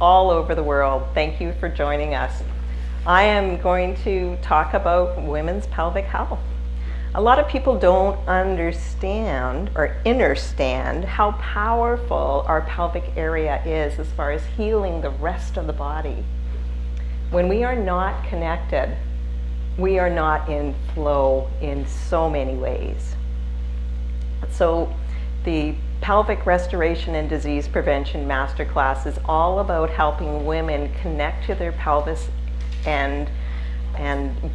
all over the world. Thank you for joining us. I am going to talk about women's pelvic health. A lot of people don't understand or understand how powerful our pelvic area is as far as healing the rest of the body. When we are not connected, we are not in flow in so many ways. So the Pelvic Restoration and Disease Prevention Masterclass is all about helping women connect to their pelvis and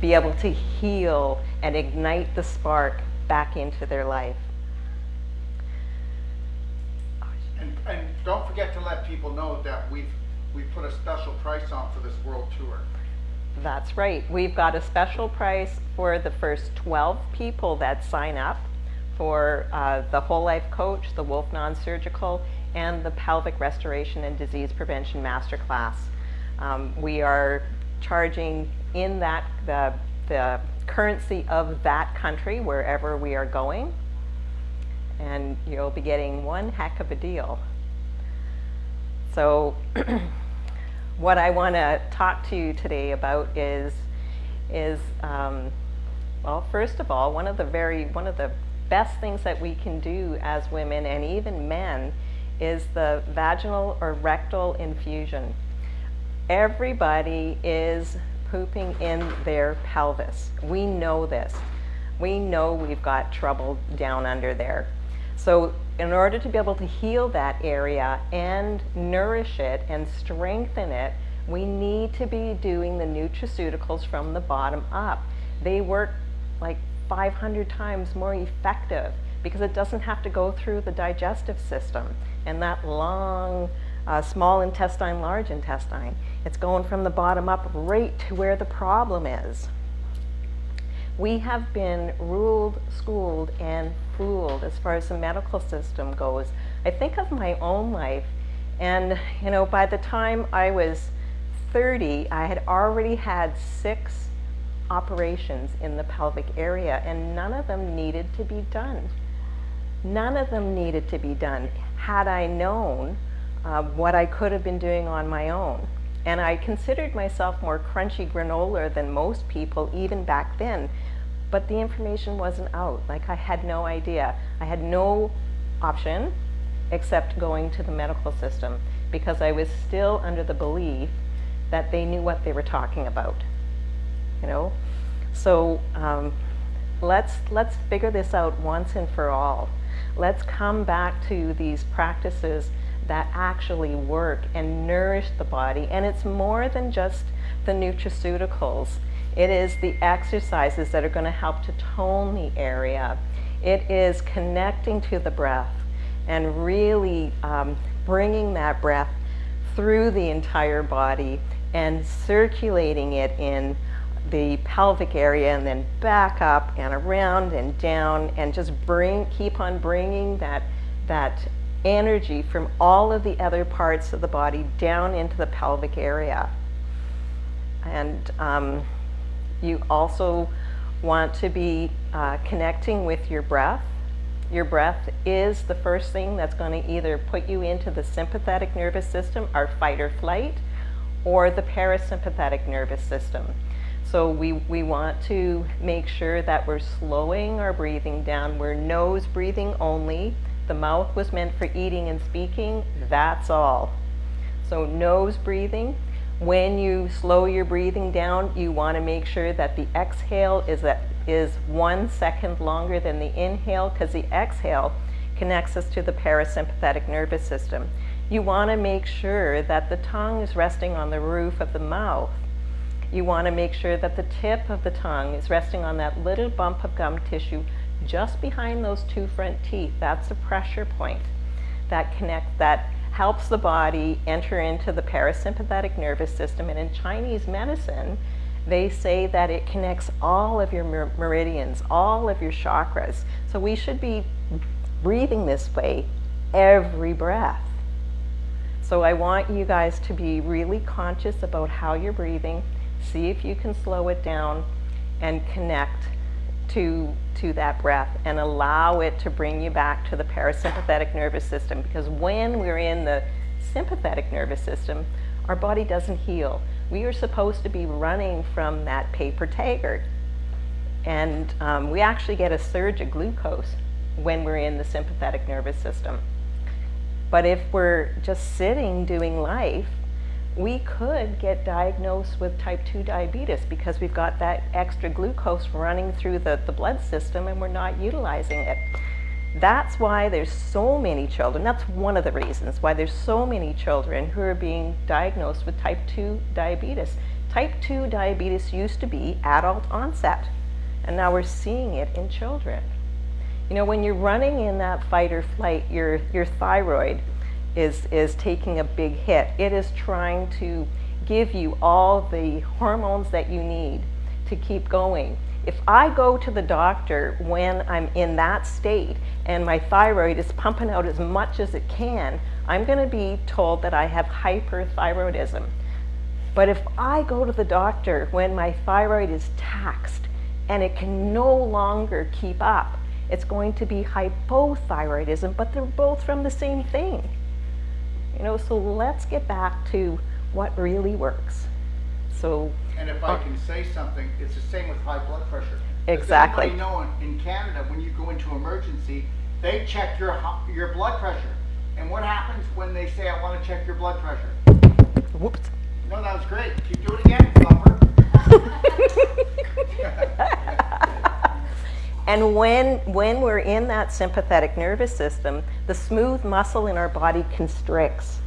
be able to heal and ignite the spark back into their life. And don't forget to let people know that we've put a special price on for this world tour. That's right. We've got a special price for the first 12 people that sign up for the Whole Life Coach, the Wolf Non-Surgical, and the Pelvic Restoration and Disease Prevention Masterclass. We are charging in that the currency of that country wherever we are going, and you'll be getting one heck of a deal. So what I want to talk to you today about is well, first of all, one of the best things that we can do as women and even men is the vaginal or rectal infusion. Everybody is pooping in their pelvis. We know this. We know we've got trouble down under there. So in order to be able to heal that area and nourish it and strengthen it, we need to be doing the nutraceuticals from the bottom up. They work like 500 times more effective because it doesn't have to go through the digestive system and that long small intestine, large intestine. It's going from the bottom up right to where the problem is. We have been ruled, schooled, and fooled as far as the medical system goes. I think of my own life, and by the time I was 30, I had already had 6 operations in the pelvic area, and none of them needed to be done. None of them needed to be done had I known what I could have been doing on my own. And I considered myself more crunchy granola than most people even back then, but the information wasn't out. Like, I had no idea. I had no option except going to the medical system because I was still under the belief that they knew what they were talking about. So let's figure this out once and for all. Let's come back to these practices that actually work and nourish the body. And it's more than just the nutraceuticals. It is the exercises that are going to help to tone the area. It is connecting to the breath and really bringing that breath through the entire body and circulating it in the pelvic area and then back up and around and down, and just keep on bringing that energy from all of the other parts of the body down into the pelvic area. And you also want to be connecting with your breath. Your breath is the first thing that's going to either put you into the sympathetic nervous system, our fight or flight, or the parasympathetic nervous system. So we want to make sure that we're slowing our breathing down. We're nose breathing only. The mouth was meant for eating and speaking, that's all. So nose breathing. When you slow your breathing down, you want to make sure that the exhale is 1 second longer than the inhale, because the exhale connects us to the parasympathetic nervous system. You want to make sure that the tongue is resting on the roof of the mouth. You want to make sure that the tip of the tongue is resting on that little bump of gum tissue just behind those 2 front teeth. That's a pressure point that helps the body enter into the parasympathetic nervous system. And in Chinese medicine, they say that it connects all of your meridians, all of your chakras. So we should be breathing this way every breath. So I want you guys to be really conscious about how you're breathing. See if you can slow it down and connect to that breath and allow it to bring you back to the parasympathetic nervous system. Because when we're in the sympathetic nervous system, our body doesn't heal. We are supposed to be running from that paper tiger. And we actually get a surge of glucose when we're in the sympathetic nervous system. But if we're just sitting doing life, we could get diagnosed with type 2 diabetes because we've got that extra glucose running through the blood system and we're not utilizing it. That's why there's so many children, that's one of the reasons why there's so many children who are being diagnosed with type 2 diabetes. Type 2 diabetes used to be adult onset, and now we're seeing it in children. You know, when you're running in that fight or flight, your thyroid is taking a big hit. It is trying to give you all the hormones that you need to keep going. If I go to the doctor when I'm in that state and my thyroid is pumping out as much as it can, I'm going to be told that I have hyperthyroidism. But if I go to the doctor when my thyroid is taxed and it can no longer keep up, it's going to be hypothyroidism, but they're both from the same thing. You know, so let's get back to what really works. So, and if I can say something, it's the same with high blood pressure. Exactly. Does anybody know in Canada, when you go into emergency, they check your blood pressure. And what happens when they say, I want to check your blood pressure? Whoops. No, that was great. Keep doing it again, Bumper. And when we're in that sympathetic nervous system, the smooth muscle in our body constricts.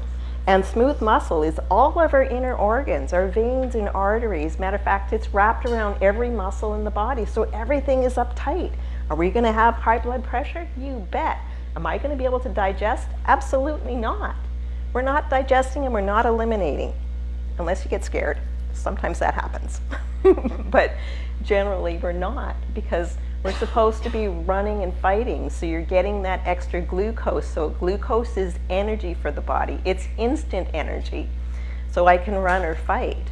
And smooth muscle is all of our inner organs, our veins and arteries. Matter of fact, it's wrapped around every muscle in the body, so everything is uptight. Are we going to have high blood pressure? You bet. Am I going to be able to digest? Absolutely not. We're not digesting and we're not eliminating, unless you get scared. Sometimes that happens. But generally we're not, because we're supposed to be running and fighting, so you're getting that extra glucose. So glucose is energy for the body. It's instant energy. So I can run or fight.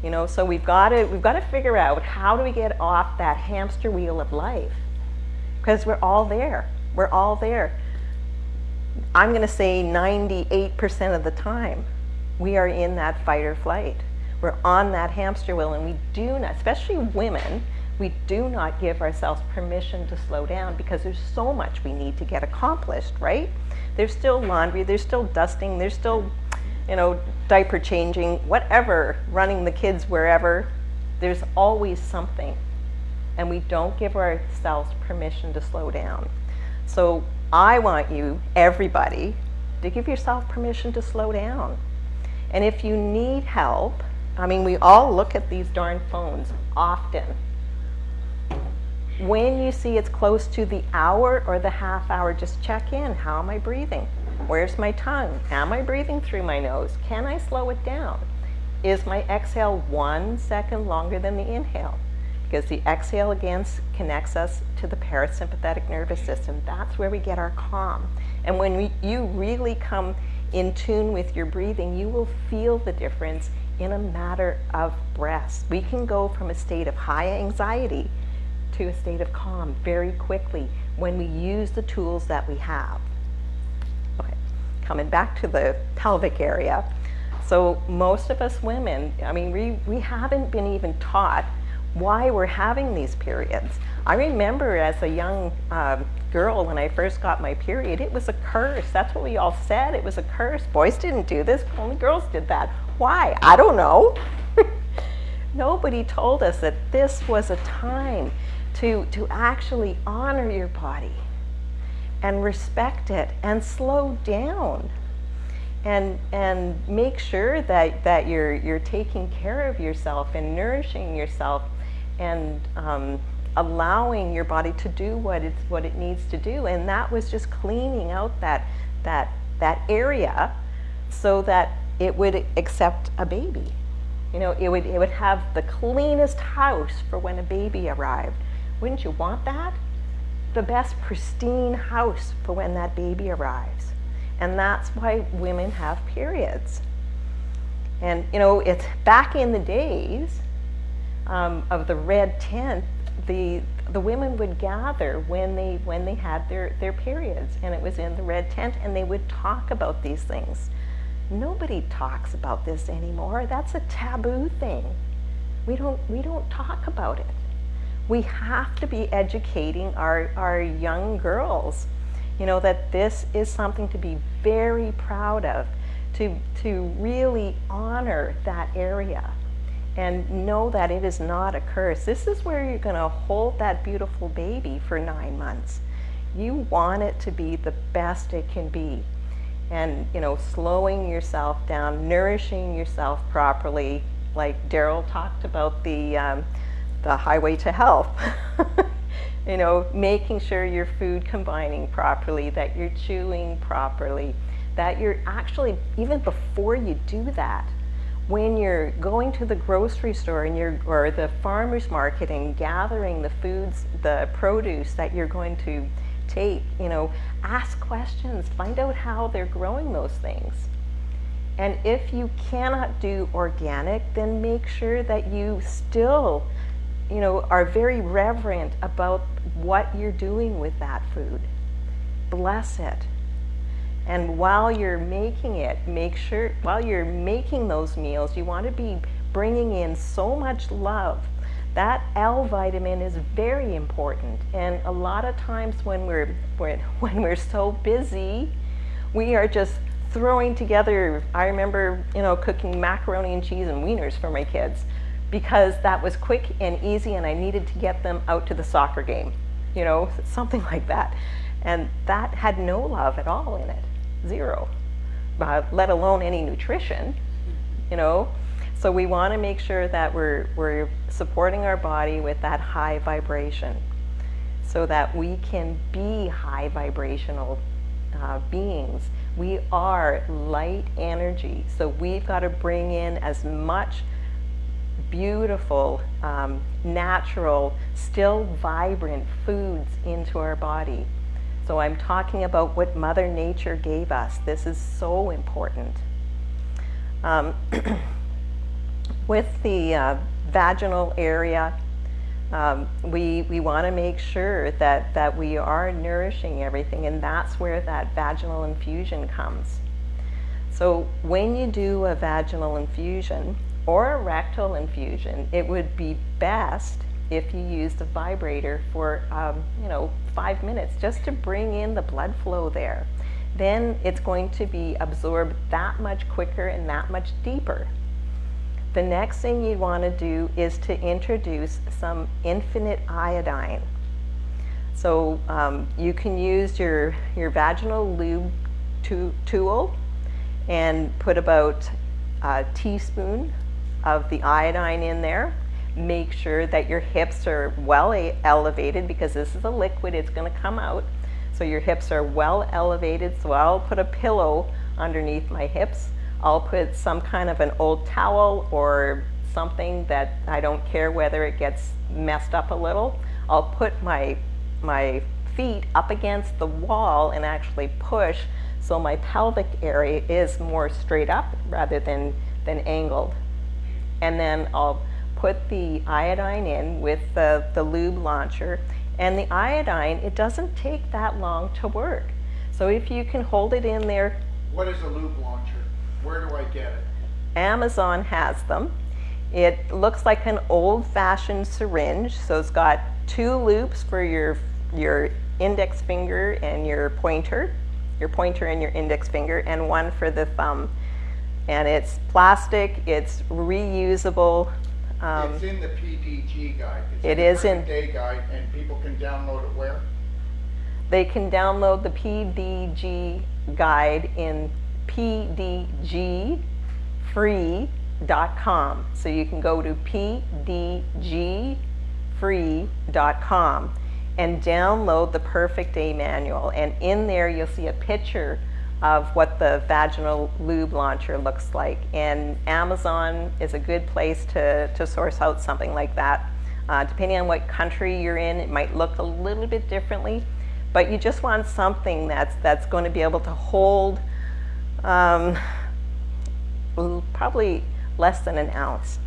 You know, so we've got to figure out, how do we get off that hamster wheel of life? Because we're all there. We're all there. I'm going to say 98% of the time we are in that fight or flight. We're on that hamster wheel, and we do not, especially women, we do not give ourselves permission to slow down, because there's so much we need to get accomplished, right? There's still laundry, there's still dusting, there's still, you know, diaper changing, whatever, running the kids wherever. There's always something, and we don't give ourselves permission to slow down. So I want you, everybody, to give yourself permission to slow down. And if you need help, I mean, we all look at these darn phones often. When you see it's close to the hour or the half hour, just check in. How am I breathing? Where's my tongue? Am I breathing through my nose? Can I slow it down? Is my exhale 1 second longer than the inhale? Because the exhale again connects us to the parasympathetic nervous system. That's where we get our calm. And when you really come in tune with your breathing, you will feel the difference in a matter of breaths. We can go from a state of high anxiety to a state of calm very quickly when we use the tools that we have. Okay, coming back to the pelvic area. So most of us women, I mean, we haven't been even taught why we're having these periods. I remember as a young girl, when I first got my period, it was a curse. That's what we all said. It was a curse. Boys didn't do this, only girls did that. Why? I don't know. Nobody told us that this was a time to actually honor your body and respect it and slow down and make sure that you're taking care of yourself and nourishing yourself and allowing your body to do what it needs to do. And that was just cleaning out that area so that it would accept a baby. You know, it would have the cleanest house for when a baby arrived. Wouldn't you want that? The best pristine house for when that baby arrives. And that's why women have periods. And you know, it's back in the days of the red tent, the women would gather when they had their periods, and it was in the red tent, and they would talk about these things. Nobody talks about this anymore. That's a taboo thing. We don't talk about it. We have to be educating our young girls, that this is something to be very proud of, to really honor that area and know that it is not a curse. This is where you're going to hold that beautiful baby for 9 months. You want it to be the best it can be. And, slowing yourself down, nourishing yourself properly, like Daryl talked about the highway to health. Making sure you're food combining properly, that you're chewing properly, that you're actually, even before you do that, when you're going to the grocery store or the farmer's market and gathering the foods, the produce that you're going to take, ask questions, find out how they're growing those things. And if you cannot do organic, then make sure that you still, are very reverent about what you're doing with that food. Bless it. And while you're making it, while you're making those meals, you want to be bringing in so much love. That L vitamin is very important. And a lot of times when we're so busy, we are just throwing together. I remember, cooking macaroni and cheese and wieners for my kids because that was quick and easy, and I needed to get them out to the soccer game, something like that. And that had no love at all in it, zero, let alone any nutrition, So we want to make sure that we're supporting our body with that high vibration so that we can be high vibrational beings. We are light energy, so we've got to bring in as much beautiful, natural, still vibrant foods into our body. So I'm talking about what Mother Nature gave us. This is so important. With the vaginal area, we want to make sure that we are nourishing everything, and that's where that vaginal infusion comes. So when you do a vaginal infusion or a rectal infusion, it would be best if you used a vibrator for 5 minutes just to bring in the blood flow there. Then it's going to be absorbed that much quicker and that much deeper. The next thing you want to do is to introduce some infinite iodine. So you can use your vaginal lube tool and put about a teaspoon of the iodine in there. Make sure that your hips are well elevated, because this is a liquid, it's going to come out. So your hips are well elevated. So I'll put a pillow underneath my hips. I'll put some kind of an old towel or something that I don't care whether it gets messed up a little. I'll put my feet up against the wall and actually push so my pelvic area is more straight up rather than angled. And then I'll put the iodine in with the lube launcher. And the iodine, it doesn't take that long to work. So if you can hold it in there. What is a lube launcher? Where do I get it? Amazon has them. It looks like an old-fashioned syringe. So it's got 2 loops for your index finger and your pointer and your index finger, and 1 for the thumb. And it's plastic, it's reusable. It's in the PDG guide. It is in the day guide, and people can download it where? They can download the PDG guide in pdgfree.com. So you can go to pdgfree.com and download the Perfect Day Manual. And in there you'll see a picture of what the vaginal lube launcher looks like. And Amazon is a good place to source out something like that. Depending on what country you're in, it might look a little bit differently, but you just want something that's going to be able to hold probably less than an ounce.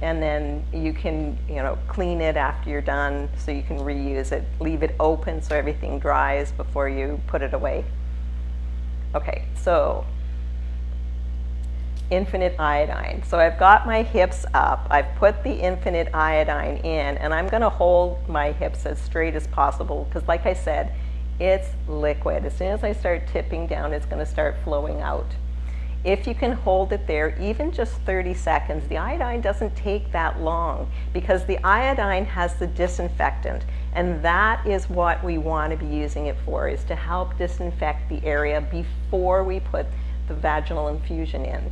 and then you can, clean it after you're done so you can reuse it. Leave it open so everything dries before you put it away. Okay, so infinite iodine. So I've got my hips up. I've put the infinite iodine in, and I'm going to hold my hips as straight as possible because, like I said, it's liquid. As soon as I start tipping down, it's going to start flowing out. If you can hold it there even just 30 seconds, the iodine doesn't take that long because the iodine has the disinfectant, and that is what we want to be using it for, is to help disinfect the area before we put the vaginal infusion in.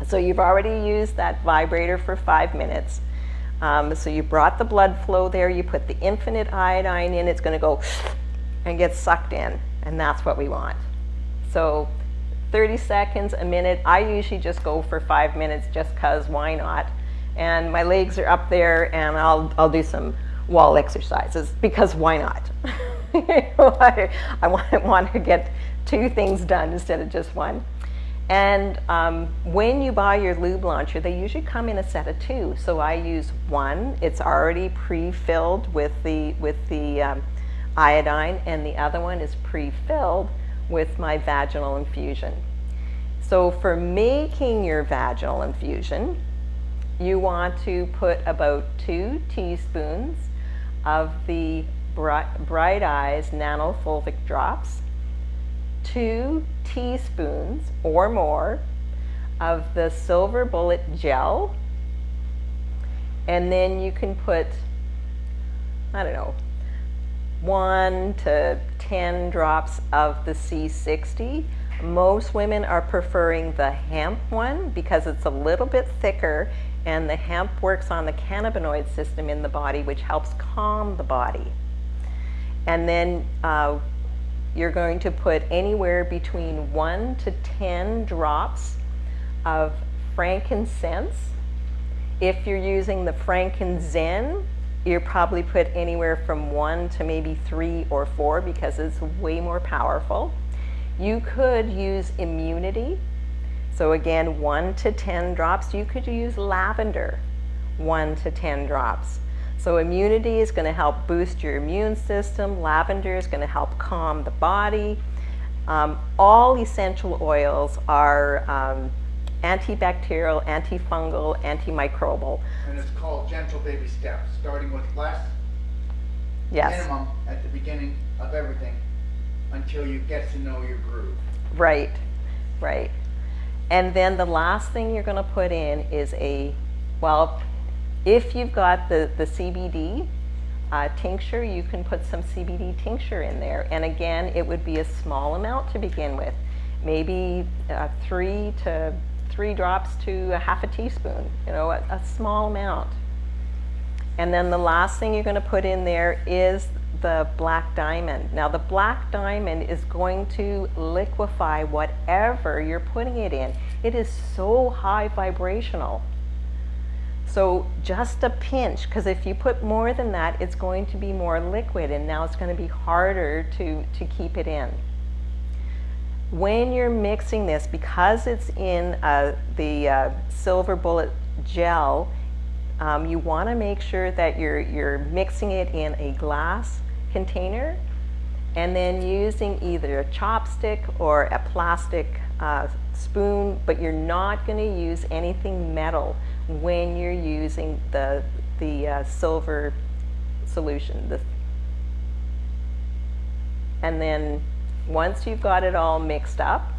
So you've already used that vibrator for 5 minutes. So you brought the blood flow there, you put the infinite iodine in, it's going to go and get sucked in, and that's what we want. So 30 seconds, a minute. I usually just go for 5 minutes just because why not? And my legs are up there, and I'll do some wall exercises because why not? I want to get 2 things done instead of just 1. And when you buy your lube launcher, they usually come in a set of 2. So I use 1. It's already pre-filled with the iodine, and the other one is pre-filled with my vaginal infusion. So for making your vaginal infusion, you want to put about 2 teaspoons of the Bright Eyes nanofulvic drops, 2 teaspoons or more of the silver bullet gel, and then you can put, I don't know, 1 to 10 drops of the C60. Most women are preferring the hemp one because it's a little bit thicker, and the hemp works on the cannabinoid system in the body, which helps calm the body. And then you're going to put anywhere between 1 to 10 drops of frankincense. If you're using the frankincense, you probably put anywhere from 1 to maybe 3 or 4 because it's way more powerful. You could use immunity. So again, 1 to 10 drops. You could use lavender, 1 to 10 drops. So immunity is going to help boost your immune system. Lavender is going to help calm the body. All essential oils are antibacterial, antifungal, antimicrobial. And it's called gentle baby steps, starting with less minimum at the beginning of everything until you get to know your groove. Right, right. And then the last thing you're going to put in is if you've got the CBD tincture, you can put some CBD tincture in there. And again, it would be a small amount to begin with, maybe 3 drops to a half a teaspoon, a small amount. And then the last thing you're going to put in there is the black diamond. Now the black diamond is going to liquefy whatever you're putting it in. It is so high vibrational. So just a pinch, because if you put more than that, it's going to be more liquid, and now it's going to be harder to keep it in. When you're mixing this, because it's in the silver bullet gel, you want to make sure that you're mixing it in a glass container, and then using either a chopstick or a plastic spoon, but you're not going to use anything metal when you're using the silver solution. And then once you've got it all mixed up,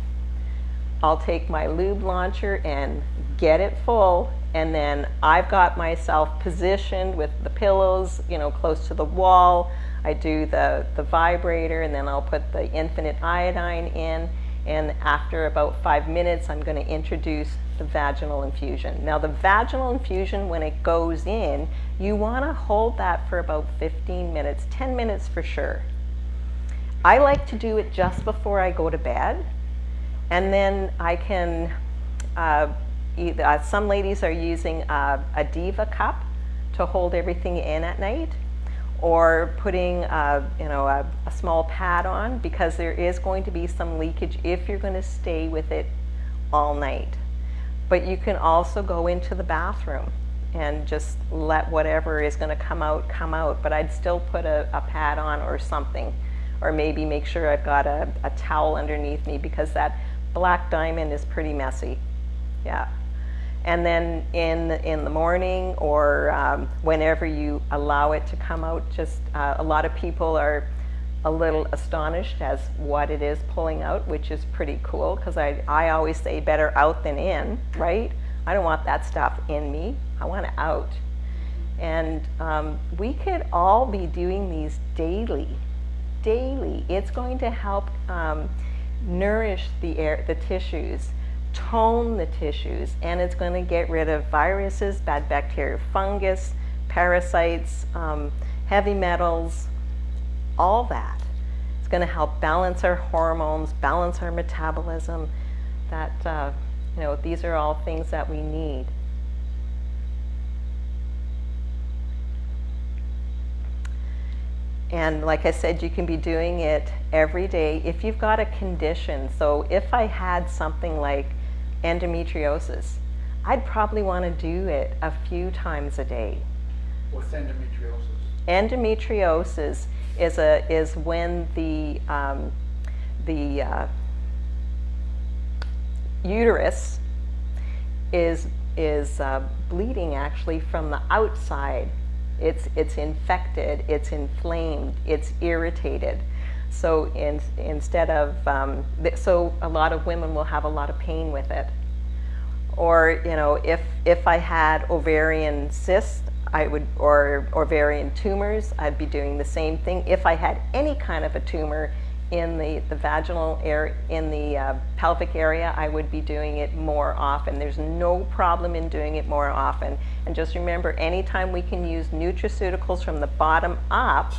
I'll take my lube launcher and get it full, and then I've got myself positioned with the pillows, close to the wall. I do the vibrator, and then I'll put the infinite iodine in, and after about 5 minutes, I'm going to introduce the vaginal infusion. Now the vaginal infusion, when it goes in, you want to hold that for about 15 minutes, 10 minutes for sure. I like to do it just before I go to bed, and then I can, some ladies are using a Diva cup to hold everything in at night, or putting a small pad on, because there is going to be some leakage if you're going to stay with it all night. But you can also go into the bathroom. and just let whatever is going to come out, but I'd still put a pad on or something, or maybe make sure I've got a towel underneath me, because that black diamond is pretty messy. Yeah. And then in the morning, or whenever you allow it to come out, just a lot of people are a little astonished as what it is pulling out, which is pretty cool, because I always say better out than in, right? I don't want that stuff in me. I want it out. And we could all be doing these daily. It's going to help nourish the tissues, tone the tissues, and it's going to get rid of viruses, bad bacteria, fungus, parasites, heavy metals, all that. It's going to help balance our hormones, balance our metabolism. That these are all things that we need. And like I said, you can be doing it every day if you've got a condition. So if I had something like endometriosis, I'd probably want to do it a few times a day. What's endometriosis? Endometriosis is when the uterus is bleeding actually from the outside. It's infected, it's inflamed, it's irritated. So instead of so a lot of women will have a lot of pain with it. Or if I had ovarian cysts, or ovarian tumors, I'd be doing the same thing. If I had any kind of a tumor in the vaginal area, in the pelvic area, I would be doing it more often. There's no problem in doing it more often. And just remember, anytime we can use nutraceuticals from the bottom up,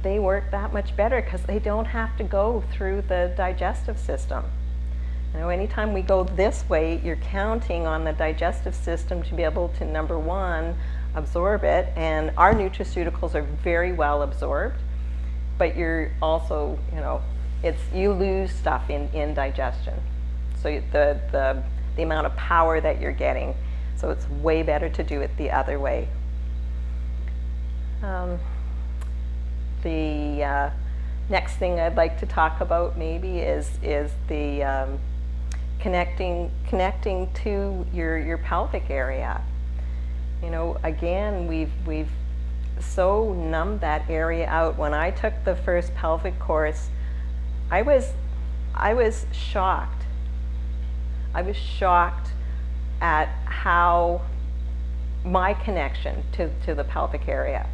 they work that much better, because they don't have to go through the digestive system. Anytime we go this way, you're counting on the digestive system to be able to, number one, absorb it, and our nutraceuticals are very well absorbed, but you're also, you lose stuff in digestion. So the amount of power that you're getting, so it's way better to do it the other way. The next thing I'd like to talk about maybe is the connecting to your pelvic area. Again, we've so numbed that area out. When I took the first pelvic course, I was shocked. I was shocked at how my connection to the pelvic area.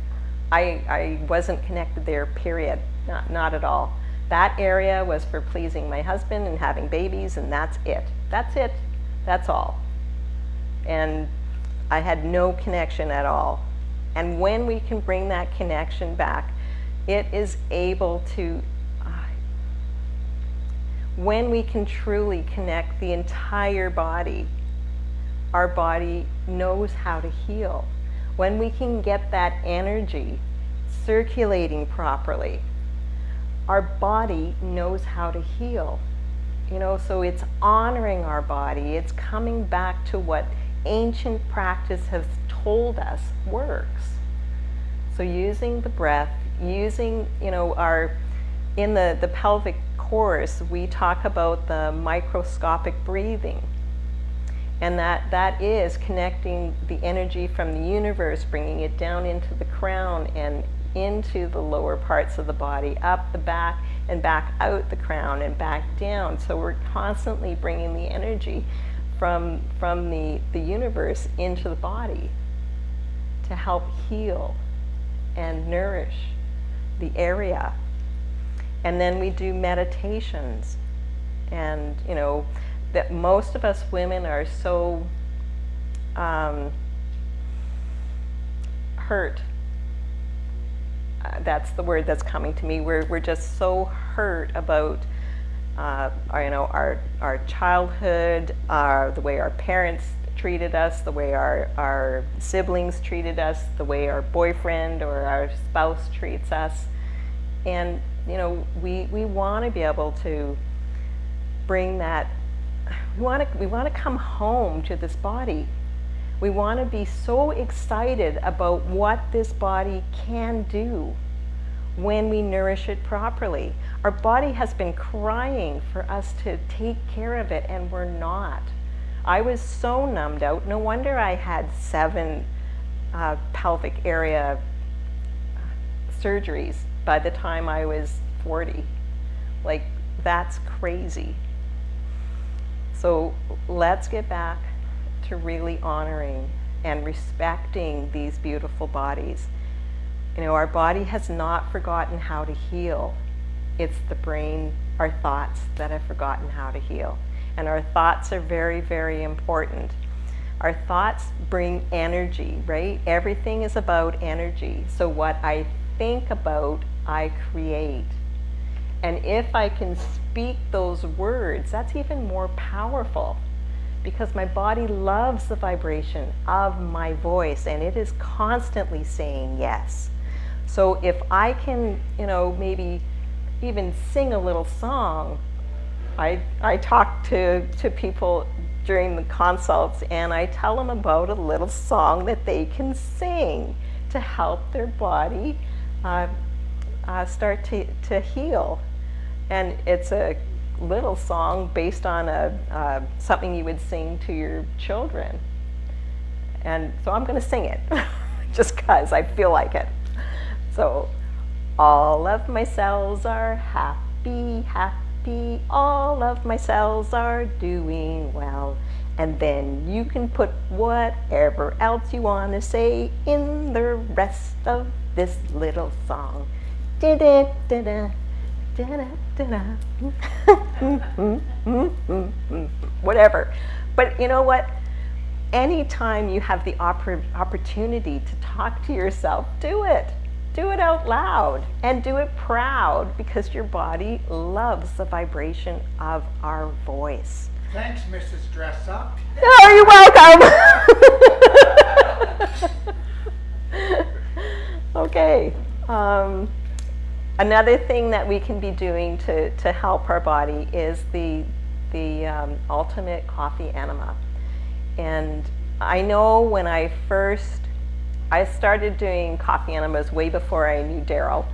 I wasn't connected there, period. Not at all. That area was for pleasing my husband and having babies, and that's it. That's all. And I had no connection at all. And when we can bring that connection back, it is able to, when we can truly connect the entire body, our body knows how to heal. When we can get that energy circulating properly, our body knows how to heal. So it's honoring our body. It's coming back to what ancient practice has told us works. So using the breath, using, in the pelvic course, we talk about the microscopic breathing. And that is connecting the energy from the universe, bringing it down into the crown and into the lower parts of the body, up the back and back out the crown and back down. So we're constantly bringing the energy from the universe into the body to help heal and nourish the area. And then we do meditations. And that most of us women are so hurt. That's the word that's coming to me. We're just so hurt about our childhood, the way our parents treated us, the way our siblings treated us, the way our boyfriend or our spouse treats us. And we want to be able to bring that. We want to come home to this body. We want to be so excited about what this body can do when we nourish it properly. Our body has been crying for us to take care of it, and we're not. I was so numbed out. No wonder I had 7 pelvic area surgeries by the time I was 40. Like, that's crazy. So let's get back to really honoring and respecting these beautiful bodies. You know, our body has not forgotten how to heal. It's the brain, our thoughts, that have forgotten how to heal. And our thoughts are very, very important. Our thoughts bring energy, right? Everything is about energy. So what I think about, I create. And if I can speak those words, that's even more powerful, because my body loves the vibration of my voice, and it is constantly saying yes. So if I can, you know, maybe even sing a little song. I talk to people during the consults, and I tell them about a little song that they can sing to help their body start to heal. And it's a little song based on something you would sing to your children. And so I'm going to sing it just because I feel like it. So, all of my cells are happy, happy. All of my cells are doing well. And then you can put whatever else you want to say in the rest of this little song. Da-da-da-da, da-da-da-da. Whatever. But you know what? Anytime you have the opportunity to talk to yourself, do it. Do it out loud, and do it proud, because your body loves the vibration of our voice. Thanks, Mrs. Dress Up. Oh, you're welcome. Okay. Another thing that we can be doing to help our body is the ultimate coffee enema. And I know when I started doing coffee enemas way before I knew Daryl,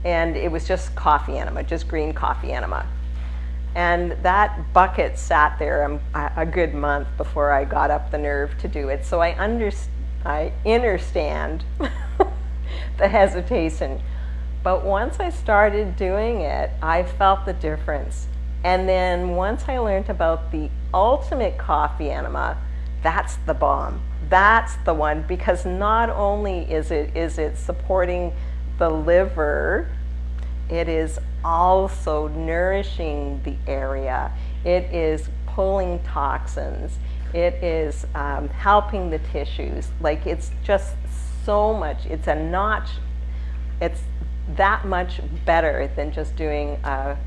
and it was just coffee enema, just green coffee enema. And that bucket sat there a good month before I got up the nerve to do it. So I understand the hesitation. But once I started doing it, I felt the difference. And then once I learned about the ultimate coffee enema, that's the bomb. That's the one, because not only is it supporting the liver, it is also nourishing the area. It is pulling toxins. It is helping the tissues. Like, it's just so much. It's that much better than just doing a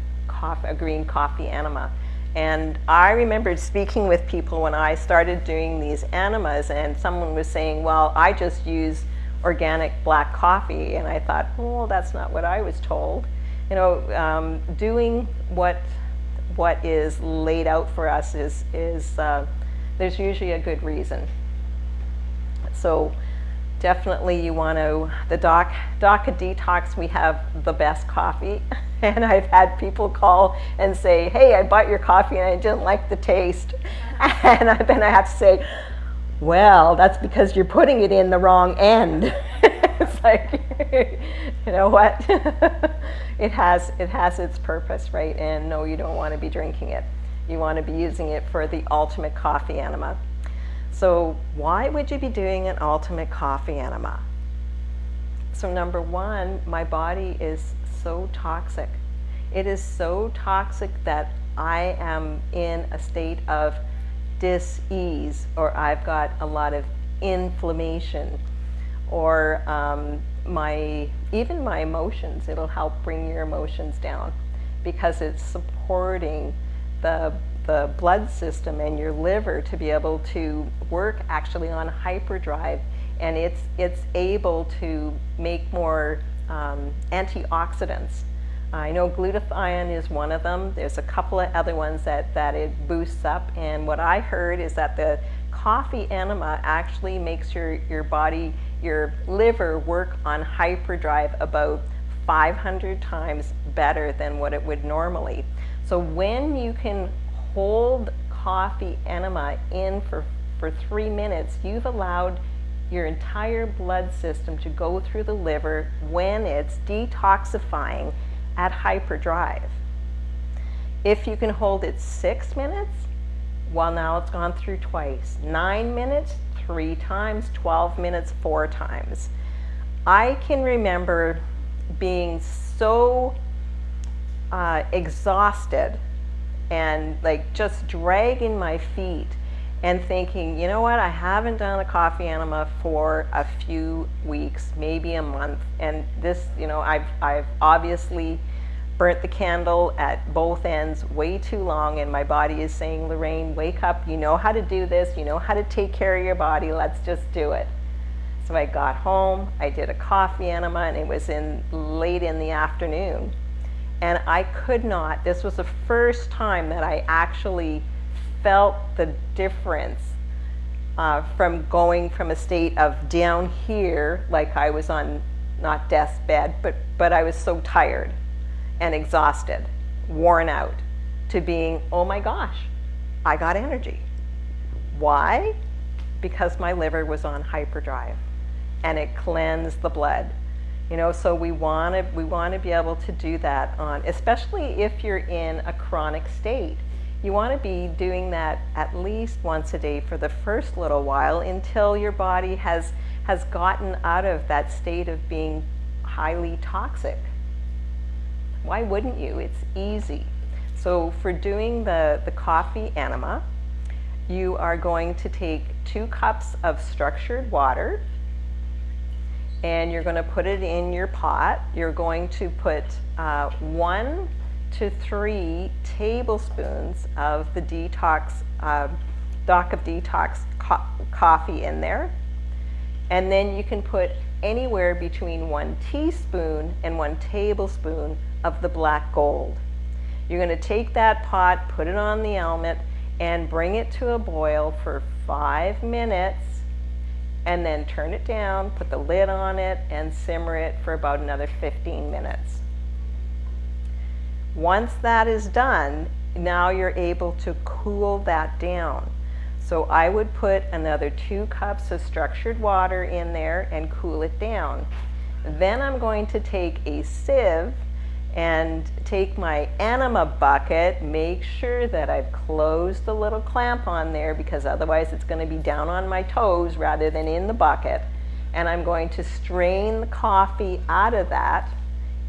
green coffee enema. And I remembered speaking with people when I started doing these enemas, and someone was saying, well, I just use organic black coffee. And I thought, well, that's not what I was told. You know, doing what is laid out for us is there's usually a good reason. So definitely you want to, the DACA Detox, we have the best coffee. And I've had people call and say, hey, I bought your coffee and I didn't like the taste. And then I have to say, well, that's because you're putting it in the wrong end. It's like, you know what? It has its purpose, right? And no, you don't want to be drinking it. You want to be using it for the ultimate coffee enema. So why would you be doing an ultimate coffee enema? So number one, my body is so toxic. It is so toxic that I am in a state of dis-ease, or I've got a lot of inflammation, or even my emotions. It'll help bring your emotions down, because it's supporting the blood system and your liver to be able to work actually on hyperdrive, and it's able to make more antioxidants. I know glutathione is one of them. There's a couple of other ones that it boosts up, and what I heard is that the coffee enema actually makes your body, your liver work on hyperdrive about 500 times better than what it would normally. So when you can hold coffee enema in for 3 minutes, you've allowed your entire blood system to go through the liver when it's detoxifying at hyperdrive. If you can hold it 6 minutes, well, now it's gone through twice. 9 minutes, 3 times, 12 minutes, 4 times. I can remember being so exhausted and like just dragging my feet and thinking, you know what, I haven't done a coffee enema for a few weeks, maybe a month, and this, you know, I've obviously burnt the candle at both ends way too long, and my body is saying, Lorraine, wake up, you know how to do this, you know how to take care of your body, let's just do it. So I got home, I did a coffee enema, and it was late in the afternoon. And I could not, this was the first time that I actually felt the difference from going from a state of down here, like I was on, not death's bed, but I was so tired and exhausted, worn out, to being, oh my gosh, I got energy. Why? Because my liver was on hyperdrive and it cleansed the blood. You know, so we want to be able to do that on, especially if you're in a chronic state. You want to be doing that at least once a day for the first little while until your body has gotten out of that state of being highly toxic. Why wouldn't you? It's easy. So for doing the coffee enema, you are going to take 2 cups of structured water and you're going to put it in your pot. You're going to put 1 to 3 tablespoons of the detox, Dock of Detox coffee in there. And then you can put anywhere between 1 teaspoon and 1 tablespoon of the black gold. You're going to take that pot, put it on the element, and bring it to a boil for 5 minutes, and then turn it down, put the lid on it, and simmer it for about another 15 minutes. Once that is done, now you're able to cool that down. So I would put another 2 cups of structured water in there and cool it down. Then I'm going to take a sieve and take my enema bucket, make sure that I've closed the little clamp on there because otherwise it's going to be down on my toes rather than in the bucket. And I'm going to strain the coffee out of that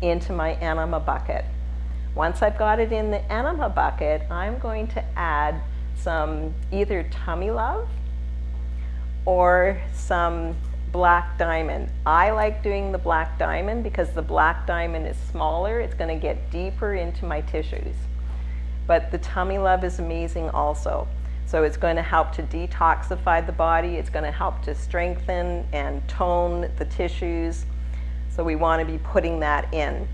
into my enema bucket. Once I've got it in the enema bucket, I'm going to add some either Tummy Love or some Black Diamond. I like doing the Black Diamond because the Black Diamond is smaller. It's going to get deeper into my tissues. But the Tummy Love is amazing also. So it's going to help to detoxify the body. It's going to help to strengthen and tone the tissues. So we want to be putting that in.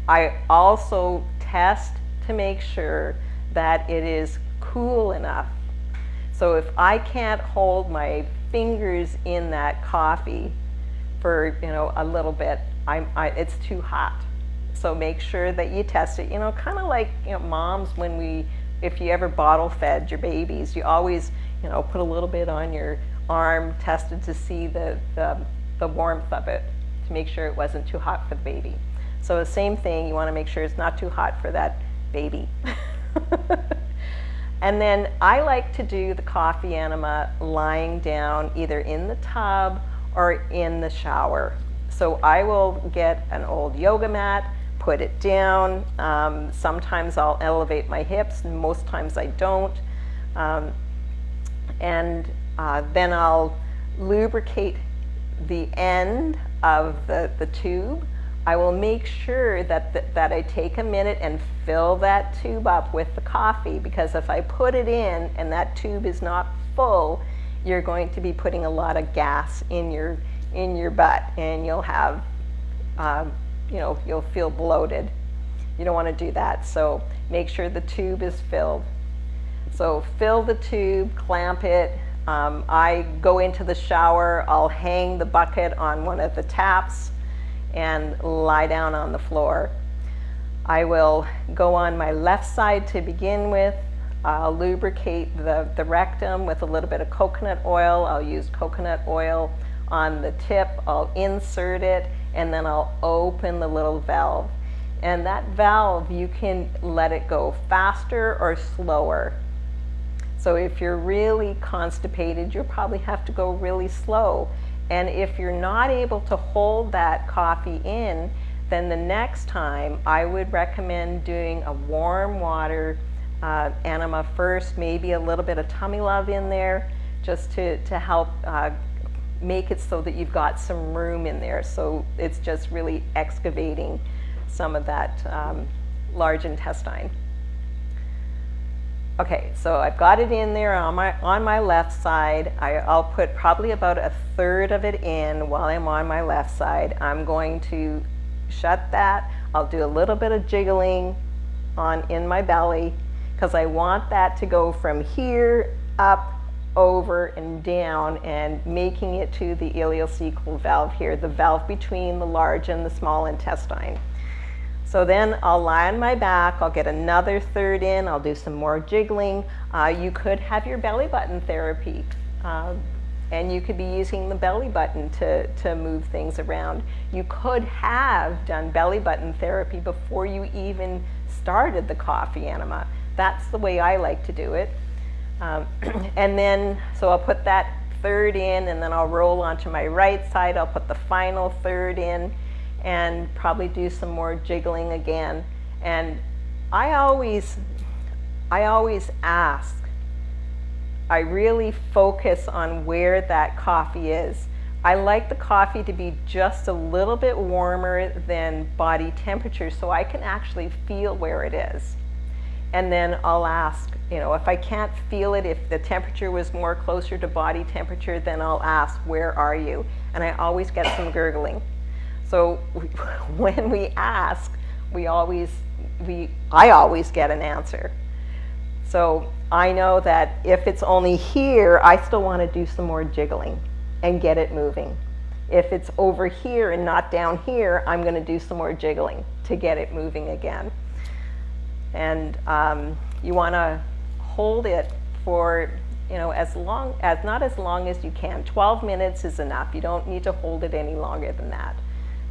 I also test to make sure that it is cool enough. So if I can't hold my fingers in that coffee for, you know, a little bit, it's too hot. So make sure that you test it. You know, kind of like, you know, moms, if you ever bottle fed your babies, you always, you know, put a little bit on your arm, tested to see the warmth of it, to make sure it wasn't too hot for the baby. So the same thing, you want to make sure it's not too hot for that baby. And then I like to do the coffee enema lying down either in the tub or in the shower. So I will get an old yoga mat, put it down. Sometimes I'll elevate my hips, and most times I don't. Then I'll lubricate the end of the tube. I will make sure that I take a minute and fill that tube up with the coffee, because if I put it in and that tube is not full, you're going to be putting a lot of gas in your butt, and you'll have, you know, you'll feel bloated. You don't want to do that. So make sure the tube is filled. So fill the tube, clamp it, I go into the shower, I'll hang the bucket on one of the taps and lie down on the floor. I will go on my left side to begin with. I'll lubricate the rectum with a little bit of coconut oil. I'll use coconut oil on the tip. I'll insert it, and then I'll open the little valve. And that valve, you can let it go faster or slower. So if you're really constipated, you'll probably have to go really slow. And if you're not able to hold that coffee in, then the next time I would recommend doing a warm water enema first, maybe a little bit of tummy love in there, just to help make it so that you've got some room in there. So it's just really excavating some of that large intestine. Okay, so I've got it in there on my left side. I'll put probably about a third of it in while I'm on my left side. I'm going to shut that. I'll do a little bit of jiggling in my belly, because I want that to go from here up, over, and down, and making it to the ileocecal valve here, the valve between the large and the small intestine. So then I'll lie on my back, I'll get another third in, I'll do some more jiggling. You could have your belly button therapy, and you could be using the belly button to move things around. You could have done belly button therapy before you even started the coffee enema. That's the way I like to do it. And then, so I'll put that third in, and then I'll roll onto my right side. I'll put the final third in, and probably do some more jiggling again. And I always ask, I really focus on where that coffee is. I like the coffee to be just a little bit warmer than body temperature, so I can actually feel where it is. And then I'll ask, if I can't feel it, if the temperature was more closer to body temperature, then I'll ask, where are you? And I always get some gurgling. So when we ask, I always get an answer. So I know that if it's only here, I still want to do some more jiggling and get it moving. If it's over here and not down here, I'm going to do some more jiggling to get it moving again. And you want to hold it for, not as long as you can. 12 minutes is enough. You don't need to hold it any longer than that.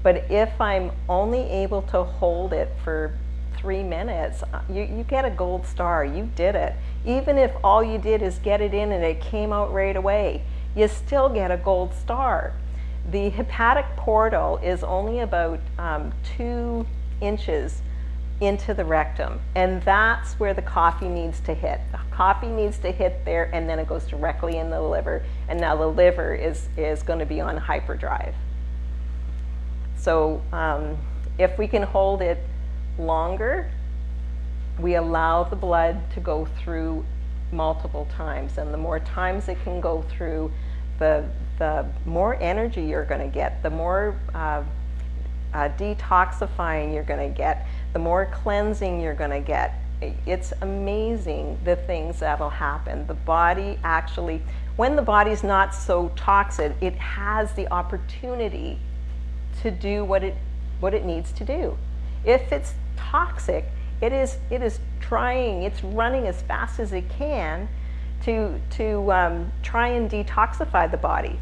But if I'm only able to hold it for 3 minutes, you get a gold star. You did it. Even if all you did is get it in and it came out right away, you still get a gold star. The hepatic portal is only about 2 inches into the rectum, and that's where the coffee needs to hit. The coffee needs to hit there, and then it goes directly in the liver, and now the liver is going to be on hyperdrive. So if we can hold it longer, we allow the blood to go through multiple times, and the more times it can go through, the more energy you're going to get, the more detoxifying you're going to get, the more cleansing you're going to get. It's amazing the things that'll happen. The body actually, when the body's not so toxic, it has the opportunity to do what it needs to do. If it's toxic, it is trying, it's running as fast as it can to try and detoxify the body.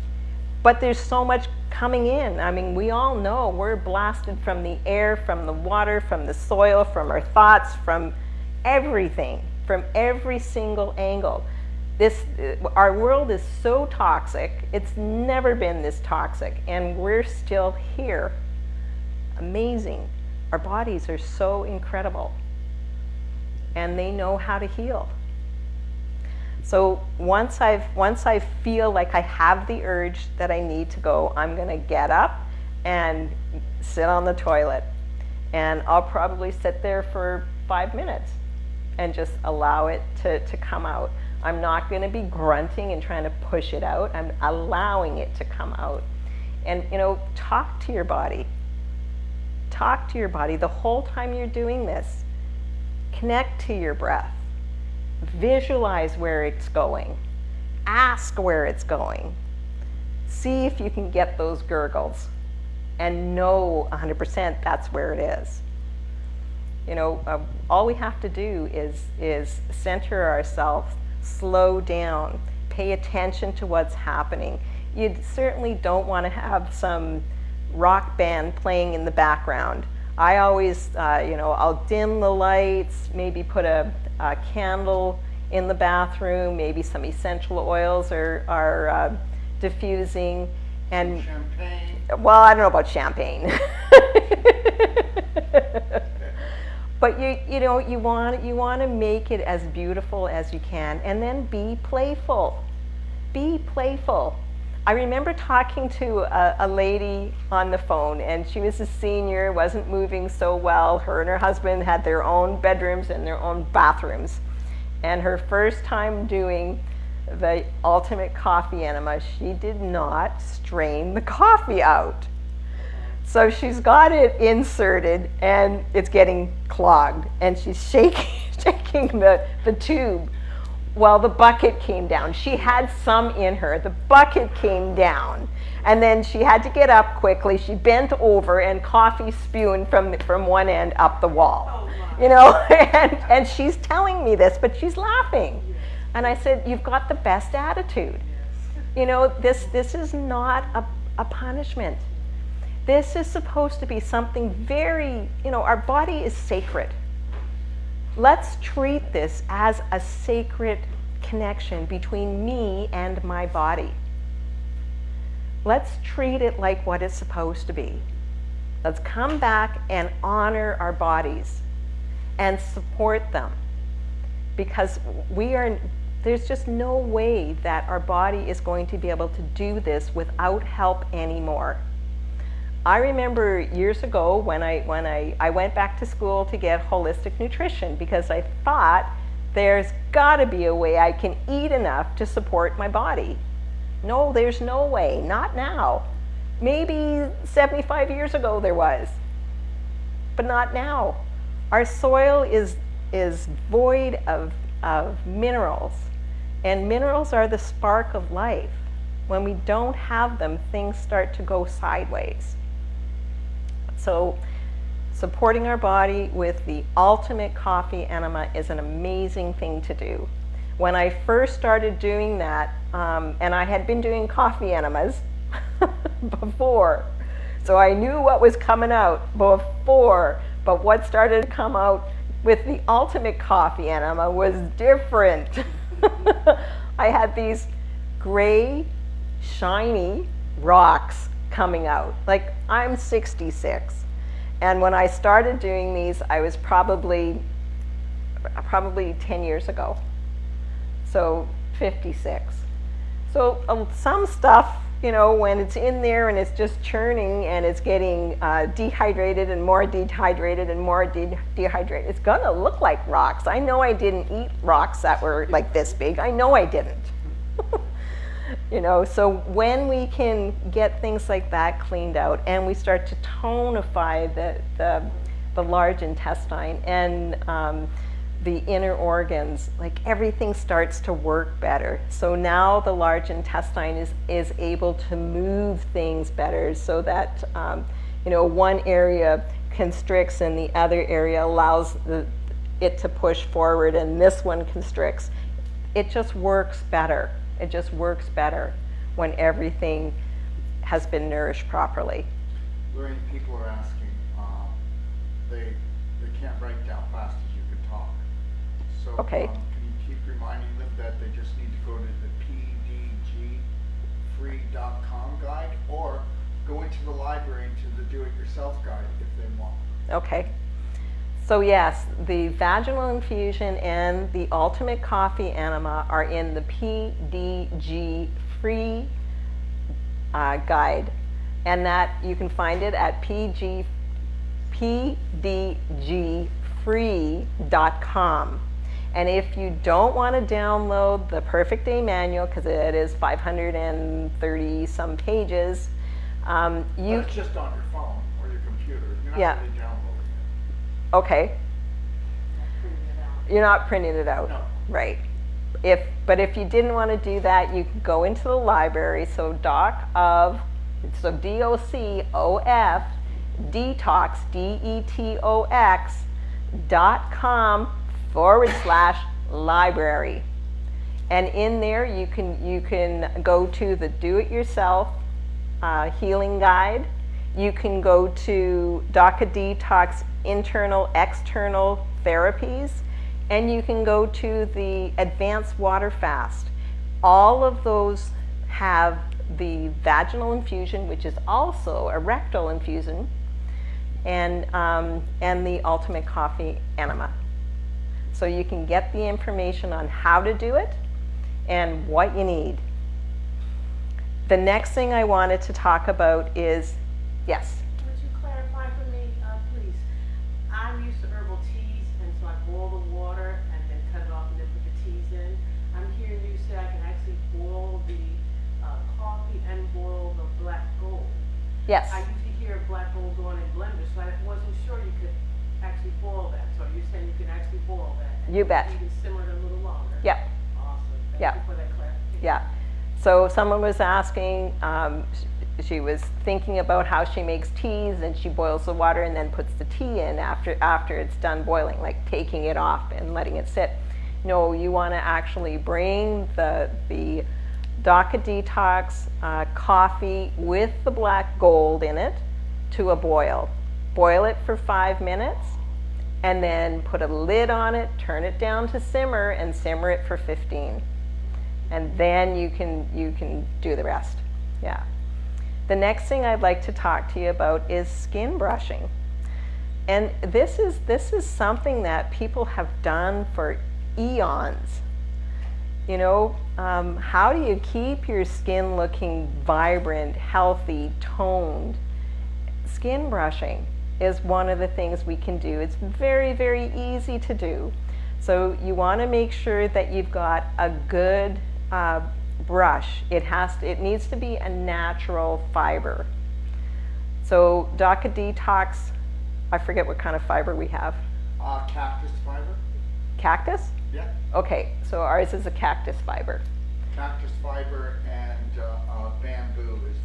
But there's so much coming in. I mean, we all know we're blasted from the air, from the water, from the soil, from our thoughts, from everything, from every single angle. Our world is so toxic. It's never been this toxic, and we're still here. Amazing. Our bodies are so incredible, and they know how to heal. So once I feel like I have the urge that I need to go, I'm going to get up and sit on the toilet, and I'll probably sit there for 5 minutes and just allow it to come out. I'm not going to be grunting and trying to push it out. I'm allowing it to come out. And talk to your body. Talk to your body the whole time you're doing this. Connect to your breath. Visualize where it's going. Ask where it's going. See if you can get those gurgles and know 100% that's where it is. You know, all we have to do is center ourselves, slow down, pay attention to what's happening. You certainly don't want to have some rock band playing in the background. I always, you know, I'll dim the lights, maybe put a candle in the bathroom, maybe some essential oils are diffusing. And Champagne. well, I don't know about champagne. But you know, you want to make it as beautiful as you can, and then be playful. Be playful. I remember talking to a lady on the phone, and she was a senior, wasn't moving so well. Her and her husband had their own bedrooms and their own bathrooms. And her first time doing the ultimate coffee enema, she did not strain the coffee out. So she's got it inserted and it's getting clogged, and she's shaking the tube. Well, the bucket came down. She had some in her. The bucket came down, and then she had to get up quickly. She bent over, and coffee spewing from one end up the wall. You know, and she's telling me this, but she's laughing. And I said, you've got the best attitude. You know, this is not a punishment. This is supposed to be something very, you know, our body is sacred. Let's treat this as a sacred connection between me and my body. Let's treat it like what it's supposed to be. Let's come back and honor our bodies and support them, because there's just no way that our body is going to be able to do this without help anymore. I remember years ago when I went back to school to get holistic nutrition, because I thought there's got to be a way I can eat enough to support my body. No, there's no way, not now. Maybe 75 years ago there was, but not now. Our soil is void of minerals, and minerals are the spark of life. When we don't have them, things start to go sideways. So supporting our body with the ultimate coffee enema is an amazing thing to do. When I first started doing that, and I had been doing coffee enemas before, so I knew what was coming out before, but what started to come out with the ultimate coffee enema was different. I had these gray, shiny rocks coming out. Like, I'm 66, and when I started doing these, I was probably 10 years ago, so 56. So some stuff, you know, when it's in there and it's just churning and it's getting dehydrated and more dehydrated and more dehydrated, it's gonna look like rocks. I know I didn't eat rocks that were like this big. I know I didn't. You know, so when we can get things like that cleaned out and we start to tonify the large intestine and the inner organs, like everything starts to work better. So now the large intestine is able to move things better, so that you know, one area constricts and the other area allows it to push forward, and this one constricts. It just works better. It just works better when everything has been nourished properly. Lorraine, people are asking, they can't write down fast as you can talk. So Okay. Can you keep reminding them that they just need to go to the pdgfree.com guide, or go into the library into the do-it-yourself guide if they want. Okay. So yes, the vaginal infusion and the ultimate coffee enema are in the PDG free guide, and that you can find it at pdgfree.com. And if you don't want to download the Perfect Day Manual, because it is 530 some pages, But it's just on your phone or your computer. You're not Yeah. really downloading it. Okay. You're not printing it out. No. Right. But if you didn't want to do that, you can go into the library. So DOCOF detox detox.com/library, and in there you can go to the do-it-yourself healing guide. You can go to DACA Detox internal external therapies, and you can go to the advanced water fast. All of those have the vaginal infusion, which is also a rectal infusion, and the ultimate coffee enema. So you can get the information on how to do it and what you need. The next thing I wanted to talk about is, yes? Would you clarify for me, please? I'm used to herbal teas, and so I boil the water and then cut it off and then put the teas in. I'm hearing you say I can actually boil the coffee and boil the black gold. Yes. I usually hear black gold going in blenders, so I wasn't sure you could actually boil that. So you're saying you can actually boil that? And You bet. Even simmer it a little longer? Yep. Awesome. Thank Yeah. you for that clarification. Yeah. So someone was asking, she was thinking about how she makes teas, and she boils the water and then puts the tea in after it's done boiling, like taking it off and letting it sit. No, you want to actually bring the DACA Detox coffee with the black gold in it to a boil. Boil it for 5 minutes, and then put a lid on it, turn it down to simmer, and simmer it for 15. And then you can do the rest. Yeah. The next thing I'd like to talk to you about is skin brushing. And this is something that people have done for eons. You know, how do you keep your skin looking vibrant, healthy, toned? Skin brushing is one of the things we can do. It's very, very easy to do. So you want to make sure that you've got a good brush. It needs to be a natural fiber. So DACA Detox, I forget what kind of fiber we have. Cactus fiber. Cactus? Yeah. Okay, so ours is a cactus fiber. Cactus fiber and bamboo is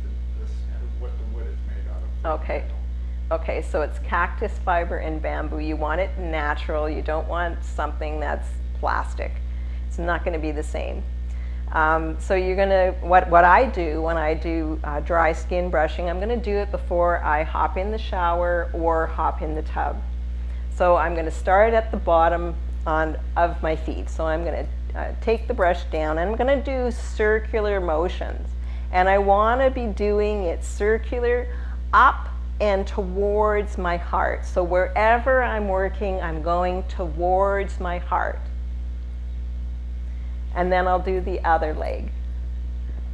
what the wood is made out of. Okay. Okay, so it's cactus fiber and bamboo. You want it natural. You don't want something that's plastic. It's not going to be the same. So you're going to, what I do when I do dry skin brushing, I'm going to do it before I hop in the shower or hop in the tub. So I'm going to start at the bottom of my feet. So I'm going to take the brush down, and I'm going to do circular motions. And I want to be doing it circular up and towards my heart. So wherever I'm working, I'm going towards my heart. And then I'll do the other leg.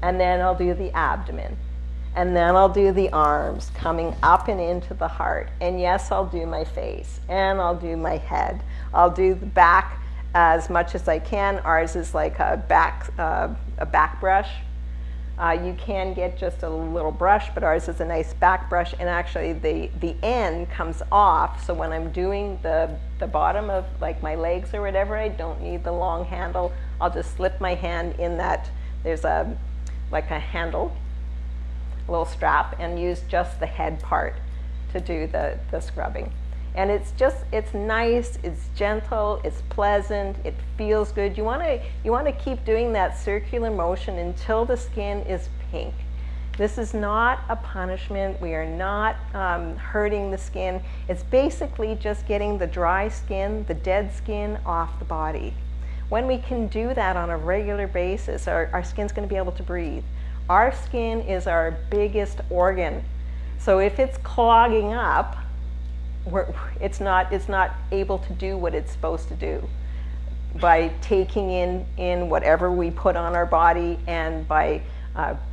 And then I'll do the abdomen. And then I'll do the arms coming up and into the heart. And yes, I'll do my face. And I'll do my head. I'll do the back as much as I can. Ours is like a back brush. You can get just a little brush, but ours is a nice back brush, and actually the end comes off, so when I'm doing the bottom of like my legs or whatever, I don't need the long handle. I'll just slip my hand in that, there's like a handle, a little strap, and use just the head part to do the scrubbing. And it's nice, it's gentle, it's pleasant, it feels good. You want to keep doing that circular motion until the skin is pink. This is not a punishment. We are not hurting the skin. It's basically just getting the dry skin, the dead skin off the body. When we can do that on a regular basis, our skin's going to be able to breathe. Our skin is our biggest organ. So if it's clogging up, it's not able to do what it's supposed to do by taking in whatever we put on our body, and by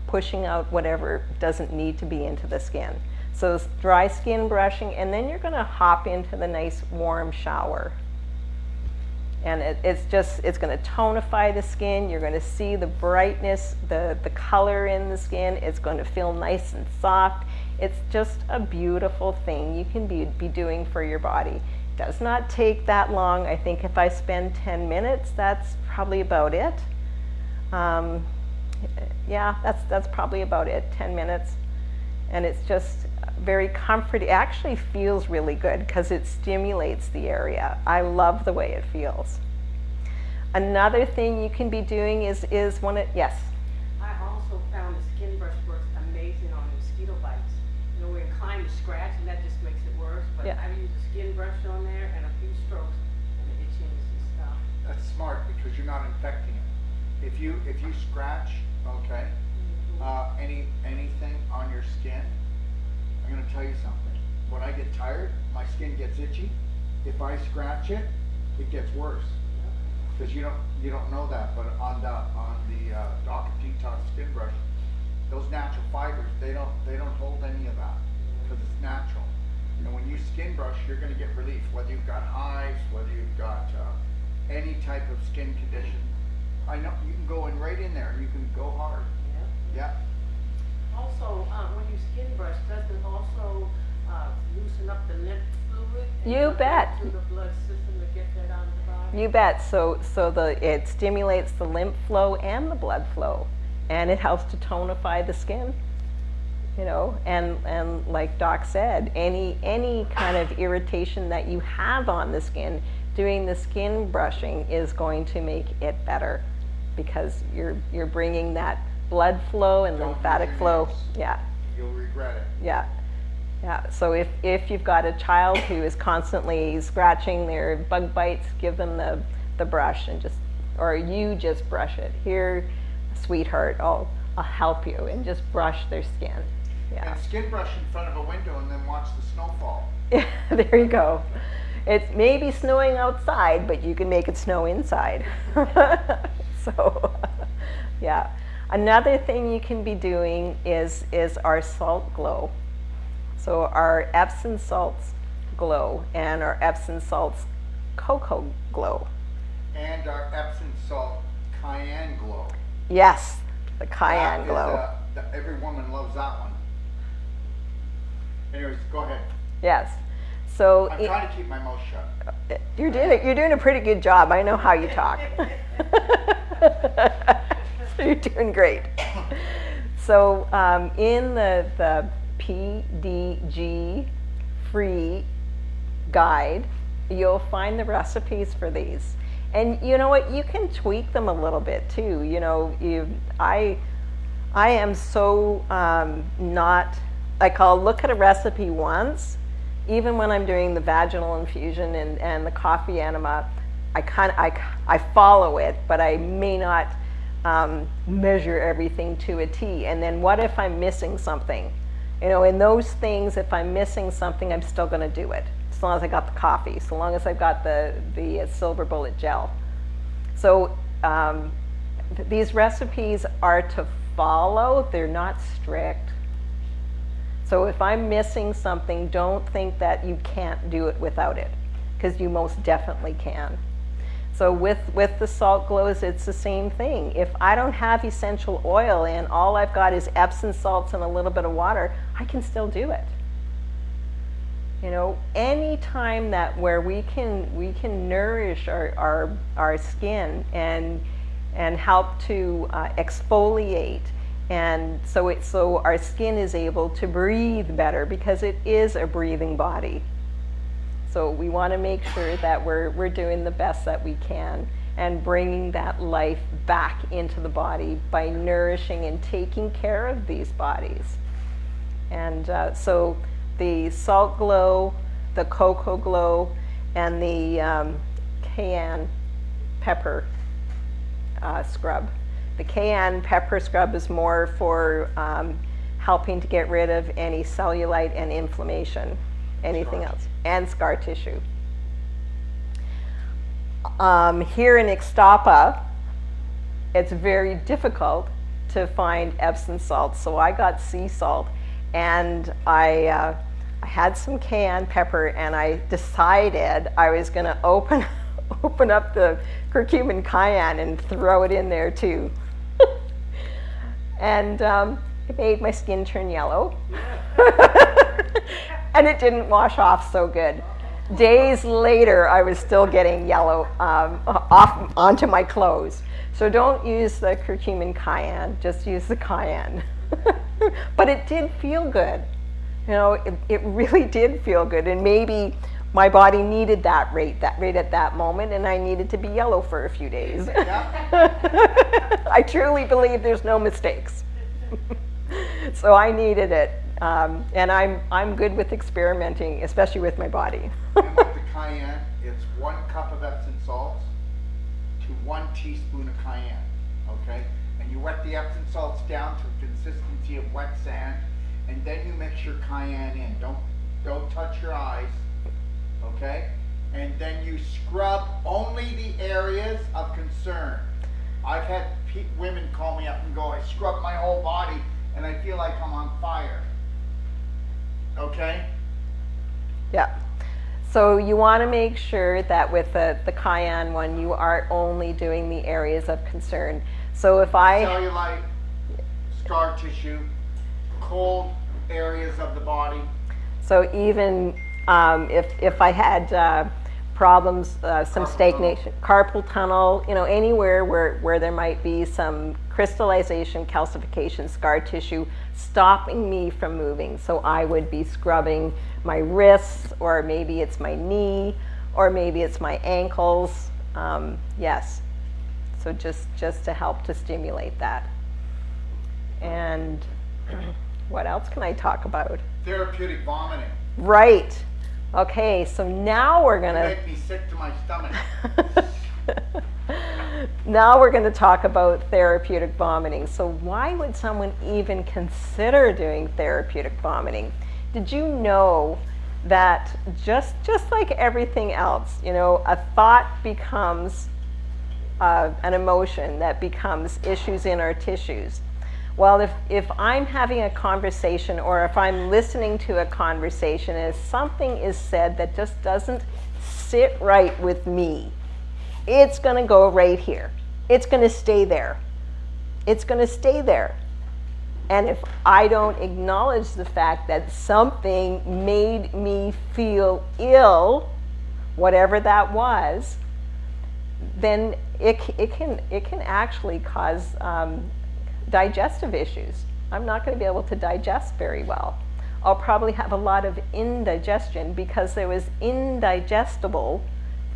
pushing out whatever doesn't need to be into the skin. So it's dry skin brushing, and then you're going to hop into the nice warm shower. And it's going to tonify the skin. You're going to see the brightness, the color in the skin. It's going to feel nice and soft. It's just a beautiful thing you can be doing for your body. does not take that long. I think if I spend 10 minutes, that's probably about it. Yeah, that's probably about it, 10 minutes. And it's just very comforting. It actually feels really good because it stimulates the area. I love the way it feels. Another thing you can be doing is yes? I also found the skin brush works amazing on mosquito bites. You know, we're inclined to scratch and that just makes it worse, but Yeah. I use a skin brush on there and a few strokes and the itchiness and stuff. That's smart because you're not infecting it. If you scratch, okay, anything on your skin, I'm gonna tell you something. When I get tired, my skin gets itchy. If I scratch it, it gets worse. Because you don't know that, but on the Doc Detox skin brush, those natural fibers, they don't hold any of that because it's natural. And when you skin brush, you're going to get relief, whether you've got hives, whether you've got any type of skin condition. I know you can go in right in there. You can go hard. Yeah. Also, when you skin brush, does it also loosen up the lymph fluid? And You put that bet. through the blood system to get that out of the body? You bet. So it stimulates the lymph flow and the blood flow, and it helps to tonify the skin. You know, and like Doc said, any kind of irritation that you have on the skin, doing the skin brushing is going to make it better, because you're bringing that blood flow and Don't lymphatic use your flow. nails. Yeah. You'll regret it. Yeah. Yeah. So if you've got a child who is constantly scratching their bug bites, give them the brush and or you just brush it. Here, sweetheart, I'll help you, and just brush their skin. Yeah. And skin brush in front of a window and then watch the snowfall. There you go. It may be snowing outside, but you can make it snow inside. So, yeah. Another thing you can be doing is our salt glow. So our Epsom salts glow and our Epsom salts cocoa glow. And our Epsom salt cayenne glow. Yes, the cayenne That is, glow. every woman loves that one. Anyways, go ahead. Yes. So I'm trying to keep my mouth shut. you're doing a pretty good job. I know how you talk. You're doing great. So in the PDG free guide, you'll find the recipes for these. And you know what? You can tweak them a little bit too. You know, I am so not, like, I'll look at a recipe once, even when I'm doing the vaginal infusion and the coffee enema, I follow it, but I may not measure everything to a T. And then what if I'm missing something? You know, in those things, if I'm missing something, I'm still going to do it, as long as I got the coffee, so long as I've got the silver bullet gel. So these recipes are to follow, they're not strict. So if I'm missing something, don't think that you can't do it without it, because you most definitely can. So with the salt glows, it's the same thing. If I don't have essential oil and all I've got is Epsom salts and a little bit of water, I can still do it. You know, any time that where we can nourish our skin and help to exfoliate, and so our skin is able to breathe better, because it is a breathing body. So we want to make sure that we're doing the best that we can and bringing that life back into the body by nourishing and taking care of these bodies. And so the salt glow, the cocoa glow, and the cayenne pepper scrub. The cayenne pepper scrub is more for helping to get rid of any cellulite and inflammation, anything else, and scar tissue. Here in Ixtapa, it's very difficult to find Epsom salt, so I got sea salt, and I had some cayenne pepper, and I decided I was going to open up the curcumin cayenne and throw it in there too. And it made my skin turn yellow. And it didn't wash off so good. Days later, I was still getting yellow off onto my clothes. So don't use the curcumin cayenne, just use the cayenne. But it did feel good. You know, it really did feel good. And maybe my body needed that rate at that moment, and I needed to be yellow for a few days. I truly believe there's no mistakes. So I needed it. And I'm good with experimenting, especially with my body. And with the cayenne, it's 1 cup of Epsom salts to 1 teaspoon of cayenne, okay? And you wet the Epsom salts down to the consistency of wet sand, and then you mix your cayenne in. Don't touch your eyes, okay? And then you scrub only the areas of concern. I've had women call me up and go, I scrub my whole body and I feel like I'm on fire. Okay? Yeah. So you want to make sure that with the cayenne one, you are only doing the areas of concern. So if Cellulite, scar tissue, cold areas of the body. So even if I had problems, some stagnation, carpal tunnel, you know, anywhere where there might be some crystallization, calcification, scar tissue stopping me from moving. So I would be scrubbing my wrists, or maybe it's my knee, or maybe it's my ankles. Yes. So just to help to stimulate that. And what else can I talk about? Therapeutic vomiting. Right. Okay, so now we're gonna Make me sick to my stomach. now we're gonna talk about therapeutic vomiting. So why would someone even consider doing therapeutic vomiting? Did you know that just like everything else, you know, a thought becomes an emotion that becomes issues in our tissues. Well, if I'm having a conversation, or if I'm listening to a conversation and something is said that just doesn't sit right with me, it's going to go right here. It's going to stay there. It's going to stay there. And if I don't acknowledge the fact that something made me feel ill, whatever that was, then it can actually cause digestive issues. I'm not going to be able to digest very well. I'll probably have a lot of indigestion because there was indigestible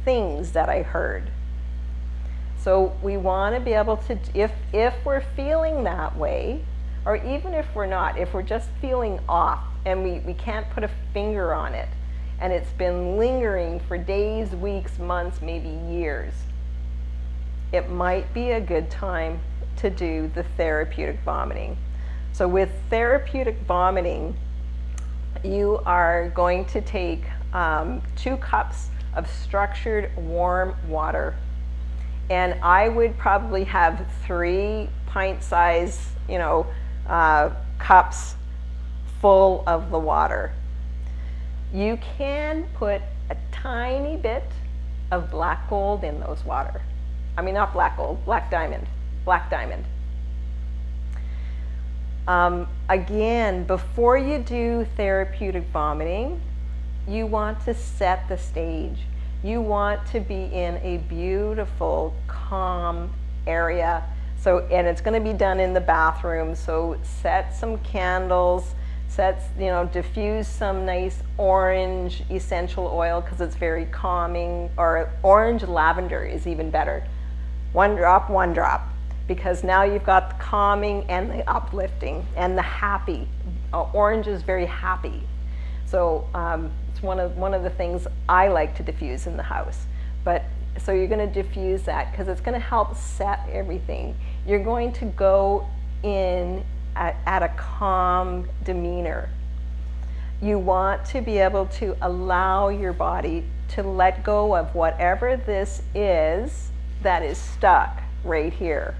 things that I heard. So we want to be able to, if we're feeling that way, or even if we're not, if we're just feeling off and we can't put a finger on it, and it's been lingering for days, weeks, months, maybe years, it might be a good time to do the therapeutic vomiting. So with therapeutic vomiting, you are going to take 2 cups of structured warm water, and I would probably have 3 pint-size, cups full of the water. You can put a tiny bit of black gold in those water. I mean, not black gold, black diamond. Again, before you do therapeutic vomiting, you want to set the stage. You want to be in a beautiful, calm area. So, and it's going to be done in the bathroom. So set some candles, diffuse some nice orange essential oil because it's very calming, or orange lavender is even better. 1 drop, because now you've got the calming and the uplifting and the happy. Orange is very happy. So it's one of the things I like to diffuse in the house. But so you're going to diffuse that because it's going to help set everything. You're going to go in at a calm demeanor. You want to be able to allow your body to let go of whatever this is that is stuck right here.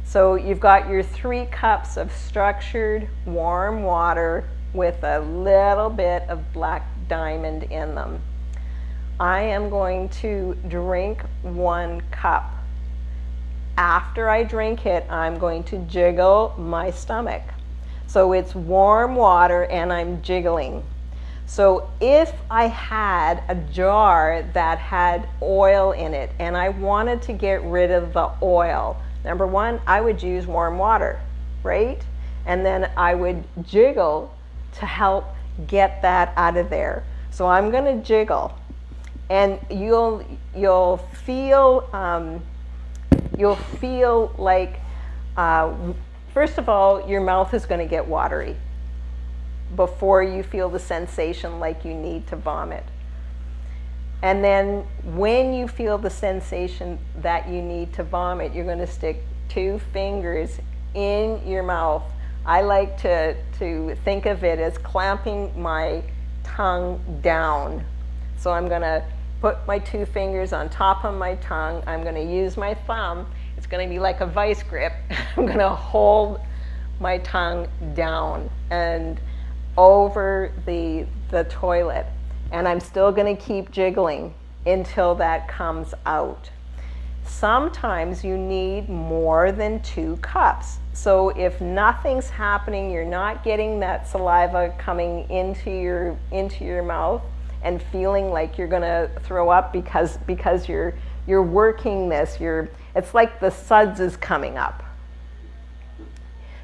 So you've got your 3 cups of structured warm water with a little bit of black diamond in them. I am going to drink 1 cup. After I drink it, I'm going to jiggle my stomach. So it's warm water and I'm jiggling. So if I had a jar that had oil in it and I wanted to get rid of the oil, number one, I would use warm water, right? And then I would jiggle to help get that out of there. So I'm going to jiggle, and you'll feel like first of all, your mouth is going to get watery before you feel the sensation like you need to vomit. And then when you feel the sensation that you need to vomit, you're going to stick 2 fingers in your mouth. I like to think of it as clamping my tongue down. So I'm going to put my 2 fingers on top of my tongue. I'm going to use my thumb. It's going to be like a vice grip. I'm going to hold my tongue down and over the toilet. And I'm still going to keep jiggling until that comes out. Sometimes you need more than 2 cups. So if nothing's happening, you're not getting that saliva coming into your mouth and feeling like you're going to throw up because you're working this. It's like the suds is coming up.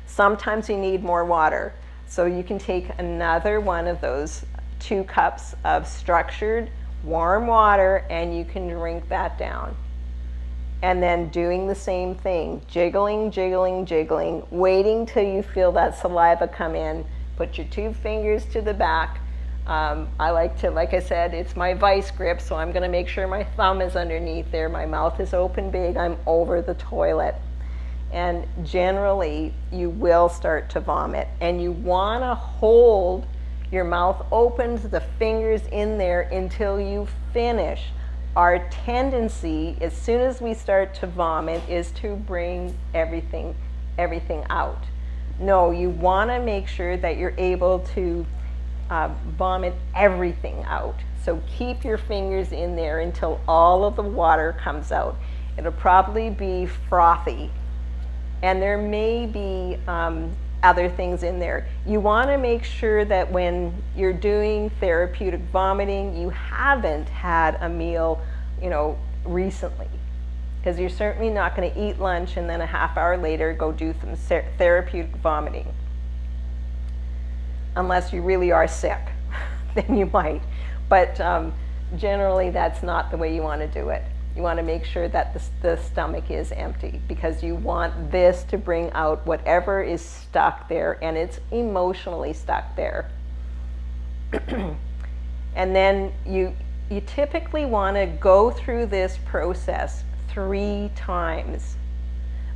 Sometimes you need more water. So you can take another one of those 2 cups of structured warm water and you can drink that down. And then doing the same thing, jiggling, jiggling, jiggling, waiting till you feel that saliva come in. Put your 2 fingers to the back. I like I said, it's my vice grip, so I'm going to make sure my thumb is underneath there. My mouth is open big. I'm over the toilet. And generally, you will start to vomit. And you want to hold your mouth open, the fingers in there until you finish. Our tendency, as soon as we start to vomit, is to bring everything out. No, you want to make sure that you're able to vomit everything out. So keep your fingers in there until all of the water comes out. It'll probably be frothy. And there may be other things in there. You want to make sure that when you're doing therapeutic vomiting, you haven't had a meal, recently. Because you're certainly not going to eat lunch and then a half hour later go do some therapeutic vomiting. Unless you really are sick, then you might. But generally, that's not the way you want to do it. You want to make sure that the stomach is empty because you want this to bring out whatever is stuck there, and it's emotionally stuck there. And then you typically want to go through this process 3 times.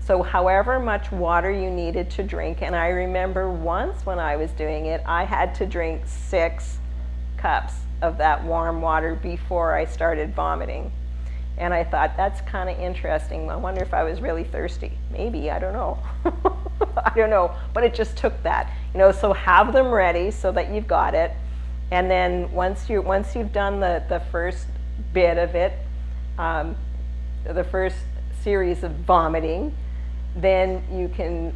So however much water you needed to drink, and I remember once when I was doing it, I had to drink 6 cups of that warm water before I started vomiting. And I thought, that's kind of interesting. I wonder if I was really thirsty. Maybe, I don't know. I don't know, but it just took that. So have them ready so that you've got it. And then once you've done the first bit of it, the first series of vomiting, then you can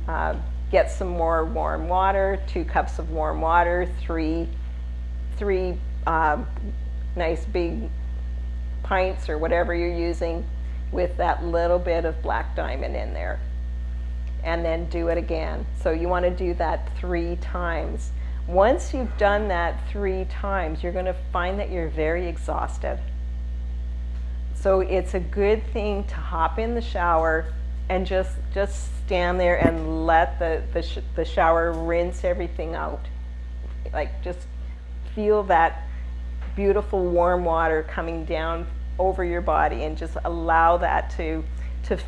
get some more warm water, 2 cups of warm water, three nice big pints or whatever you're using with that little bit of black diamond in there. And then do it again. So you want to do that 3 times. Once you've done that 3 times, you're going to find that you're very exhausted. So it's a good thing to hop in the shower and just stand there and let the shower rinse everything out. Like just feel that beautiful warm water coming down over your body and just allow that to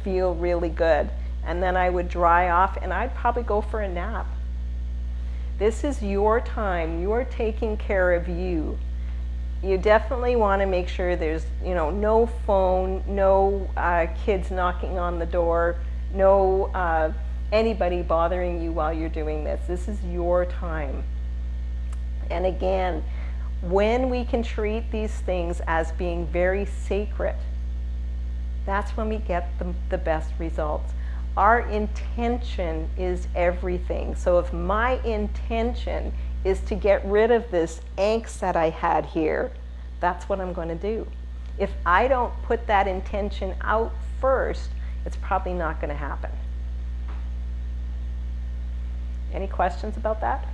feel really good. And then I would dry off and I'd probably go for a nap. This is your time. You are taking care of you. You definitely want to make sure there's no phone, no kids knocking on the door, no anybody bothering you while you're doing this. This is your time. And again, when we can treat these things as being very sacred, that's when we get the best results. Our intention is everything. So if my intention is to get rid of this angst that I had here, that's what I'm going to do. If I don't put that intention out first, it's probably not going to happen. Any questions about that?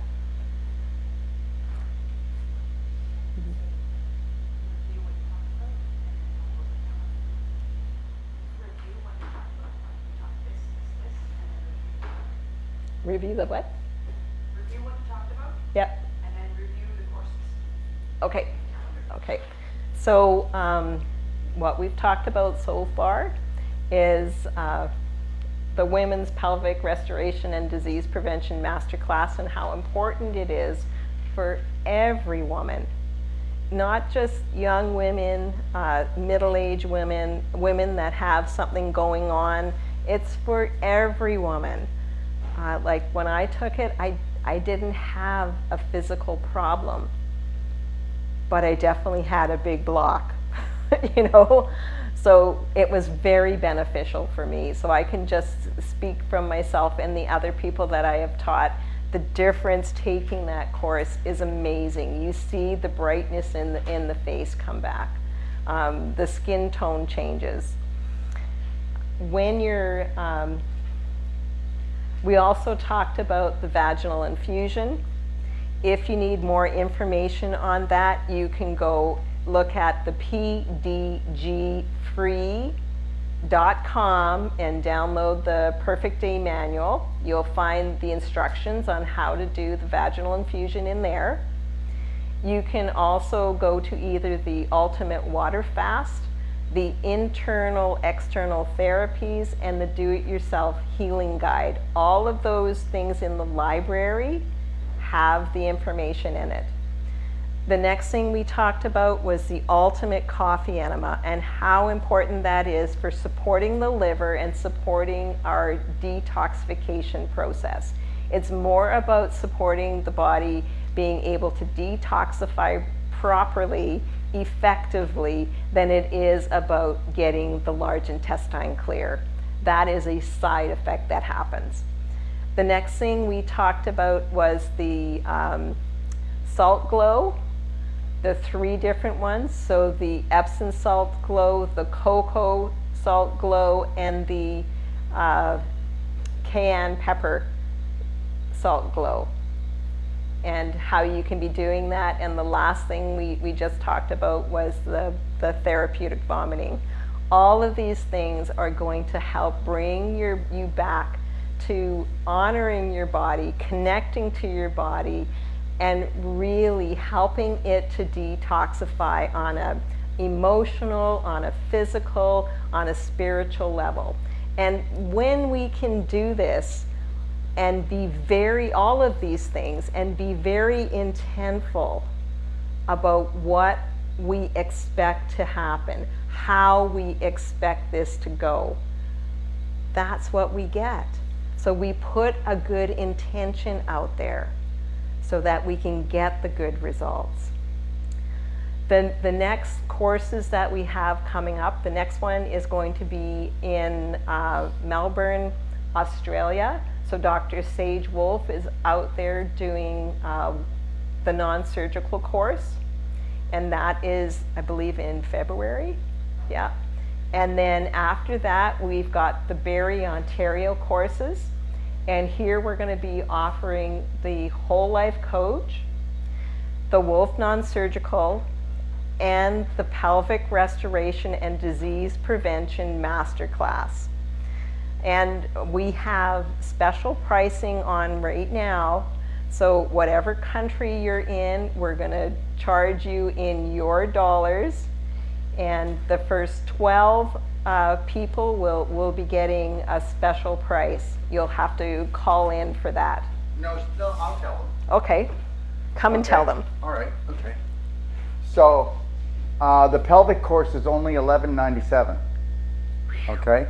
Review the what? Review what you talked about, Yep. and then review the courses. Okay. Okay. So what we've talked about so far is the Women's Pelvic Restoration and Disease Prevention Masterclass, and how important it is for every woman, not just young women, middle-aged women, women that have something going on. It's for every woman. Like when I took it, I didn't have a physical problem, but I definitely had a big block, you know? So it was very beneficial for me. So I can just speak from myself and the other people that I have taught. The difference taking that course is amazing. You see the brightness in the face come back. The skin tone changes. When you're, we also talked about the vaginal infusion. If you need more information on that, you can go look at the pdgfree.com and download the Perfect Day Manual. You'll find the instructions on how to do the vaginal infusion in there. You can also go to either the Ultimate Water Fast, the Internal External Therapies, and the Do-It-Yourself Healing Guide. All of those things in the library have the information in it. The next thing we talked about was the Ultimate Coffee Enema and how important that is for supporting the liver and supporting our detoxification process. It's more about supporting the body being able to detoxify properly, effectively, than it is about getting the large intestine clear. That is a side effect that happens. The next thing we talked about was the Salt Glow, the 3 different ones. So the Epsom Salt Glow, the Cocoa Salt Glow, and the cayenne pepper Salt Glow, and how you can be doing that. And the last thing we just talked about was the therapeutic vomiting. All of these things are going to help bring you back to honoring your body, connecting to your body, and really helping it to detoxify on a emotional, on a physical, on a spiritual level. And when we can do this and be all of these things, and be very intentful about what we expect to happen, how we expect this to go, that's what we get. So we put a good intention out there so that we can get the good results. The next courses that we have coming up, the next one is going to be in Melbourne, Australia. So Dr. Sage Wolf is out there doing the non-surgical course, and that is, I believe, in February. Yeah. And then after that, we've got the Barrie, Ontario courses. And here we're going to be offering the Whole Life Coach, the Wolf Non-Surgical, and the Pelvic Restoration and Disease Prevention Masterclass. And we have special pricing on right now. So whatever country you're in, we're going to charge you in your dollars. And the first 12 people will be getting a special price. You'll have to call in for that. No, I'll tell them. Okay, come and tell them. All right, okay. So the pelvic course is only $11.97, okay?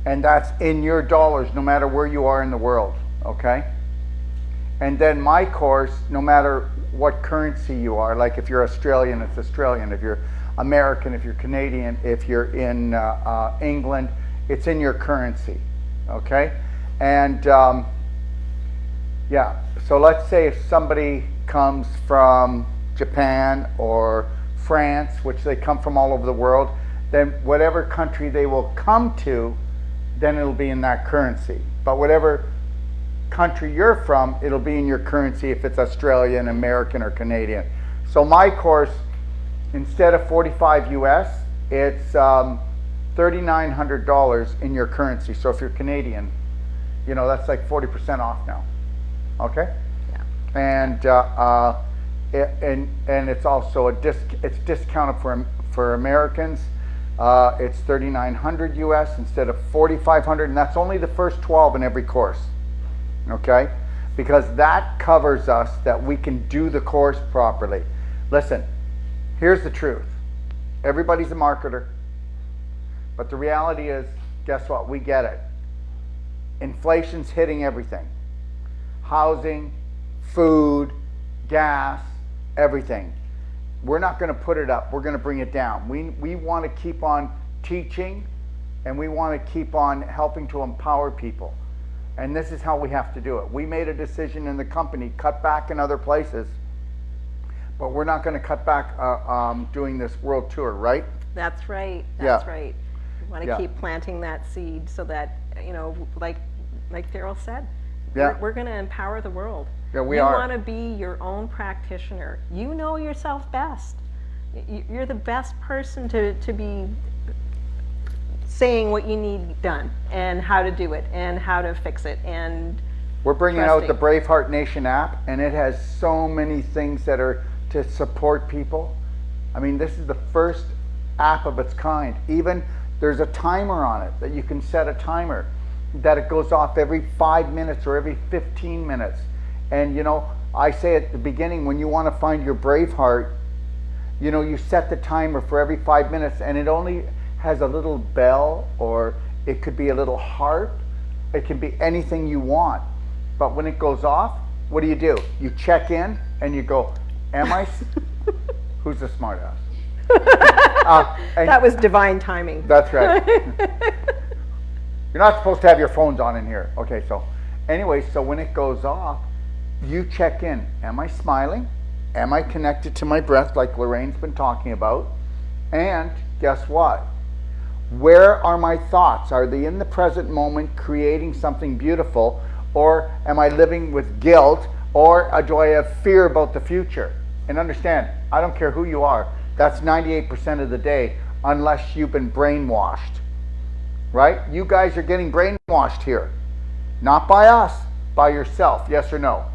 And that's in your dollars, no matter where you are in the world, okay? And then my course, no matter what currency you are, like if you're Australian, it's Australian. If you're American, if you're Canadian, if you're in England, it's in your currency, okay? And yeah, so let's say if somebody comes from Japan or France, which they come from all over the world, then whatever country they will come to, then it'll be in that currency. But whatever country you're from, it'll be in your currency if it's Australian, American, or Canadian. So my course, instead of 45 US, it's $3,900 in your currency. So if you're Canadian, you know, that's like 40% off now. Okay? Yeah. And it's also it's discounted for Americans. It's 3,900 US instead of 4,500, and that's only the first 12 in every course. Okay? Because that covers us that we can do the course properly. Listen, here's the truth. Everybody's a marketer, but the reality is, guess what? We get it. Inflation's hitting everything. Housing, food, gas, everything. We're not going to put it up. We're going to bring it down. We want to keep on teaching, and we want to keep on helping to empower people. And this is how we have to do it. We made a decision in the company, cut back in other places, but we're not going to cut back doing this world tour, right? That's right. That's Yeah. right. You want to Yeah. keep planting that seed so that, you know, like Daryl said, Yeah. we're going to empower the world. Yeah, we you are. want to be your own practitioner. You know yourself best. You're the best person to be saying what you need done and how to do it and how to fix it. And We're bringing out the trusting. Braveheart Nation app, and it has so many things that are to support people. I mean, this is the first app of its kind. Even there's a timer on it that you can set a timer that it goes off every 5 minutes or every 15 minutes. And you know, I say at the beginning, when you want to find your Braveheart, you know, you set the timer for every 5 minutes, and it only has a little bell, or it could be a little heart. It can be anything you want. But when it goes off, what do? You check in and you go, am I? Who's the smart ass? that was divine timing. That's right. You're not supposed to have your phones on in here. Okay, so anyway, so when it goes off, you check in. Am I smiling? Am I connected to my breath like Lorraine's been talking about? And guess what? Where are my thoughts? Are they in the present moment creating something beautiful? Or am I living with guilt? Or do I have fear about the future? And understand, I don't care who you are. That's 98% of the day, unless you've been brainwashed. Right? You guys are getting brainwashed here. Not by us, by yourself. Yes or no?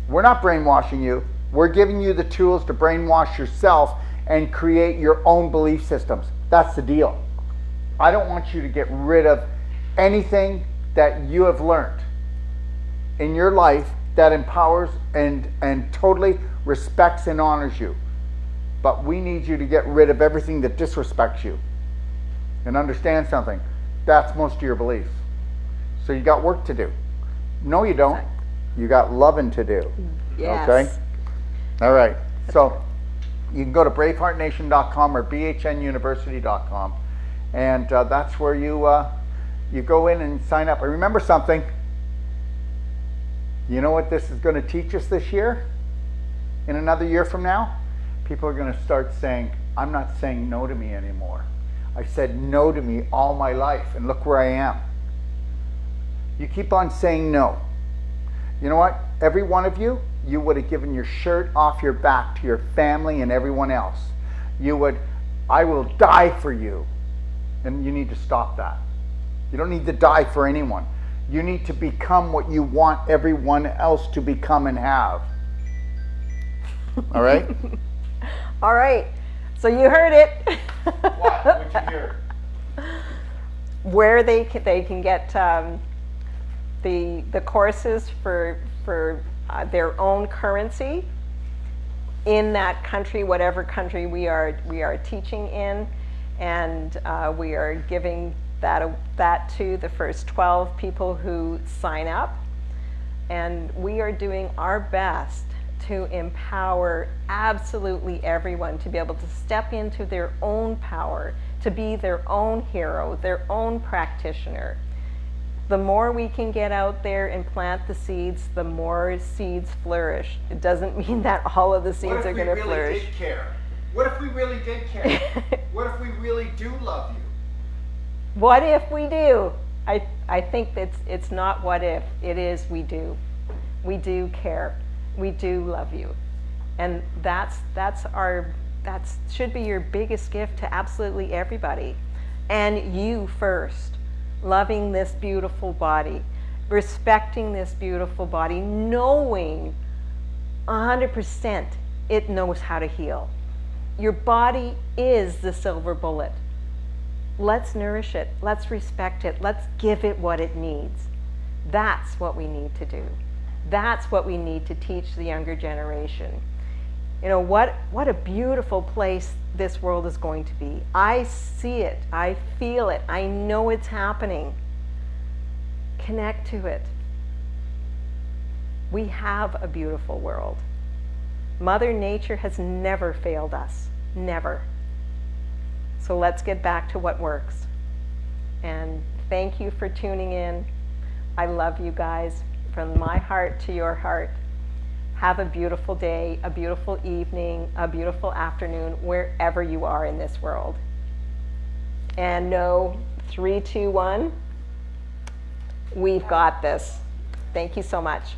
We're not brainwashing you. We're giving you the tools to brainwash yourself and create your own belief systems. That's the deal. I don't want you to get rid of anything that you have learned in your life that empowers and totally respects and honors you. But we need you to get rid of everything that disrespects you. And understand something. That's most of your beliefs. So you got work to do. No, you don't. You got loving to do. Yes. Okay? All right. So you can go to braveheartnation.com or bhnuniversity.com, and that's where you go in and sign up. And remember something. You know what this is going to teach us this year? In another year from now, people are going to start saying, I'm not saying no to me anymore. I said no to me all my life, and look where I am. You keep on saying no. You know what? Every one of you, you would have given your shirt off your back to your family and everyone else. You would, I will die for you. And you need to stop that. You don't need to die for anyone. You need to become what you want everyone else to become and have. All right? All right. So you heard it. What? What'd you hear? Where they can get the courses for their own currency in that country, whatever country we are teaching in, and we are giving that to the first 12 people who sign up, and we are doing our best to empower absolutely everyone to be able to step into their own power, to be their own hero, their own practitioner. The more we can get out there and plant the seeds, the more seeds flourish. It doesn't mean that all of the seeds are going to flourish. What if we really did care? What if we really did care? What if we really do love you? What if we do? I think it's not what if, it is we do. We do care. We do love you. And that should be your biggest gift to absolutely everybody. And you first. Loving this beautiful body, respecting this beautiful body, knowing 100% it knows how to heal. Your body is the silver bullet. Let's nourish it. Let's respect it. Let's give it what it needs. That's what we need to do. That's what we need to teach the younger generation. You know, what a beautiful place this world is going to be. I see it. I feel it. I know it's happening. Connect to it. We have a beautiful world. Mother Nature has never failed us. Never. So let's get back to what works. And thank you for tuning in. I love you guys from my heart to your heart. Have a beautiful day, a beautiful evening, a beautiful afternoon, wherever you are in this world. And know, 3, 2, 1, we've got this. Thank you so much.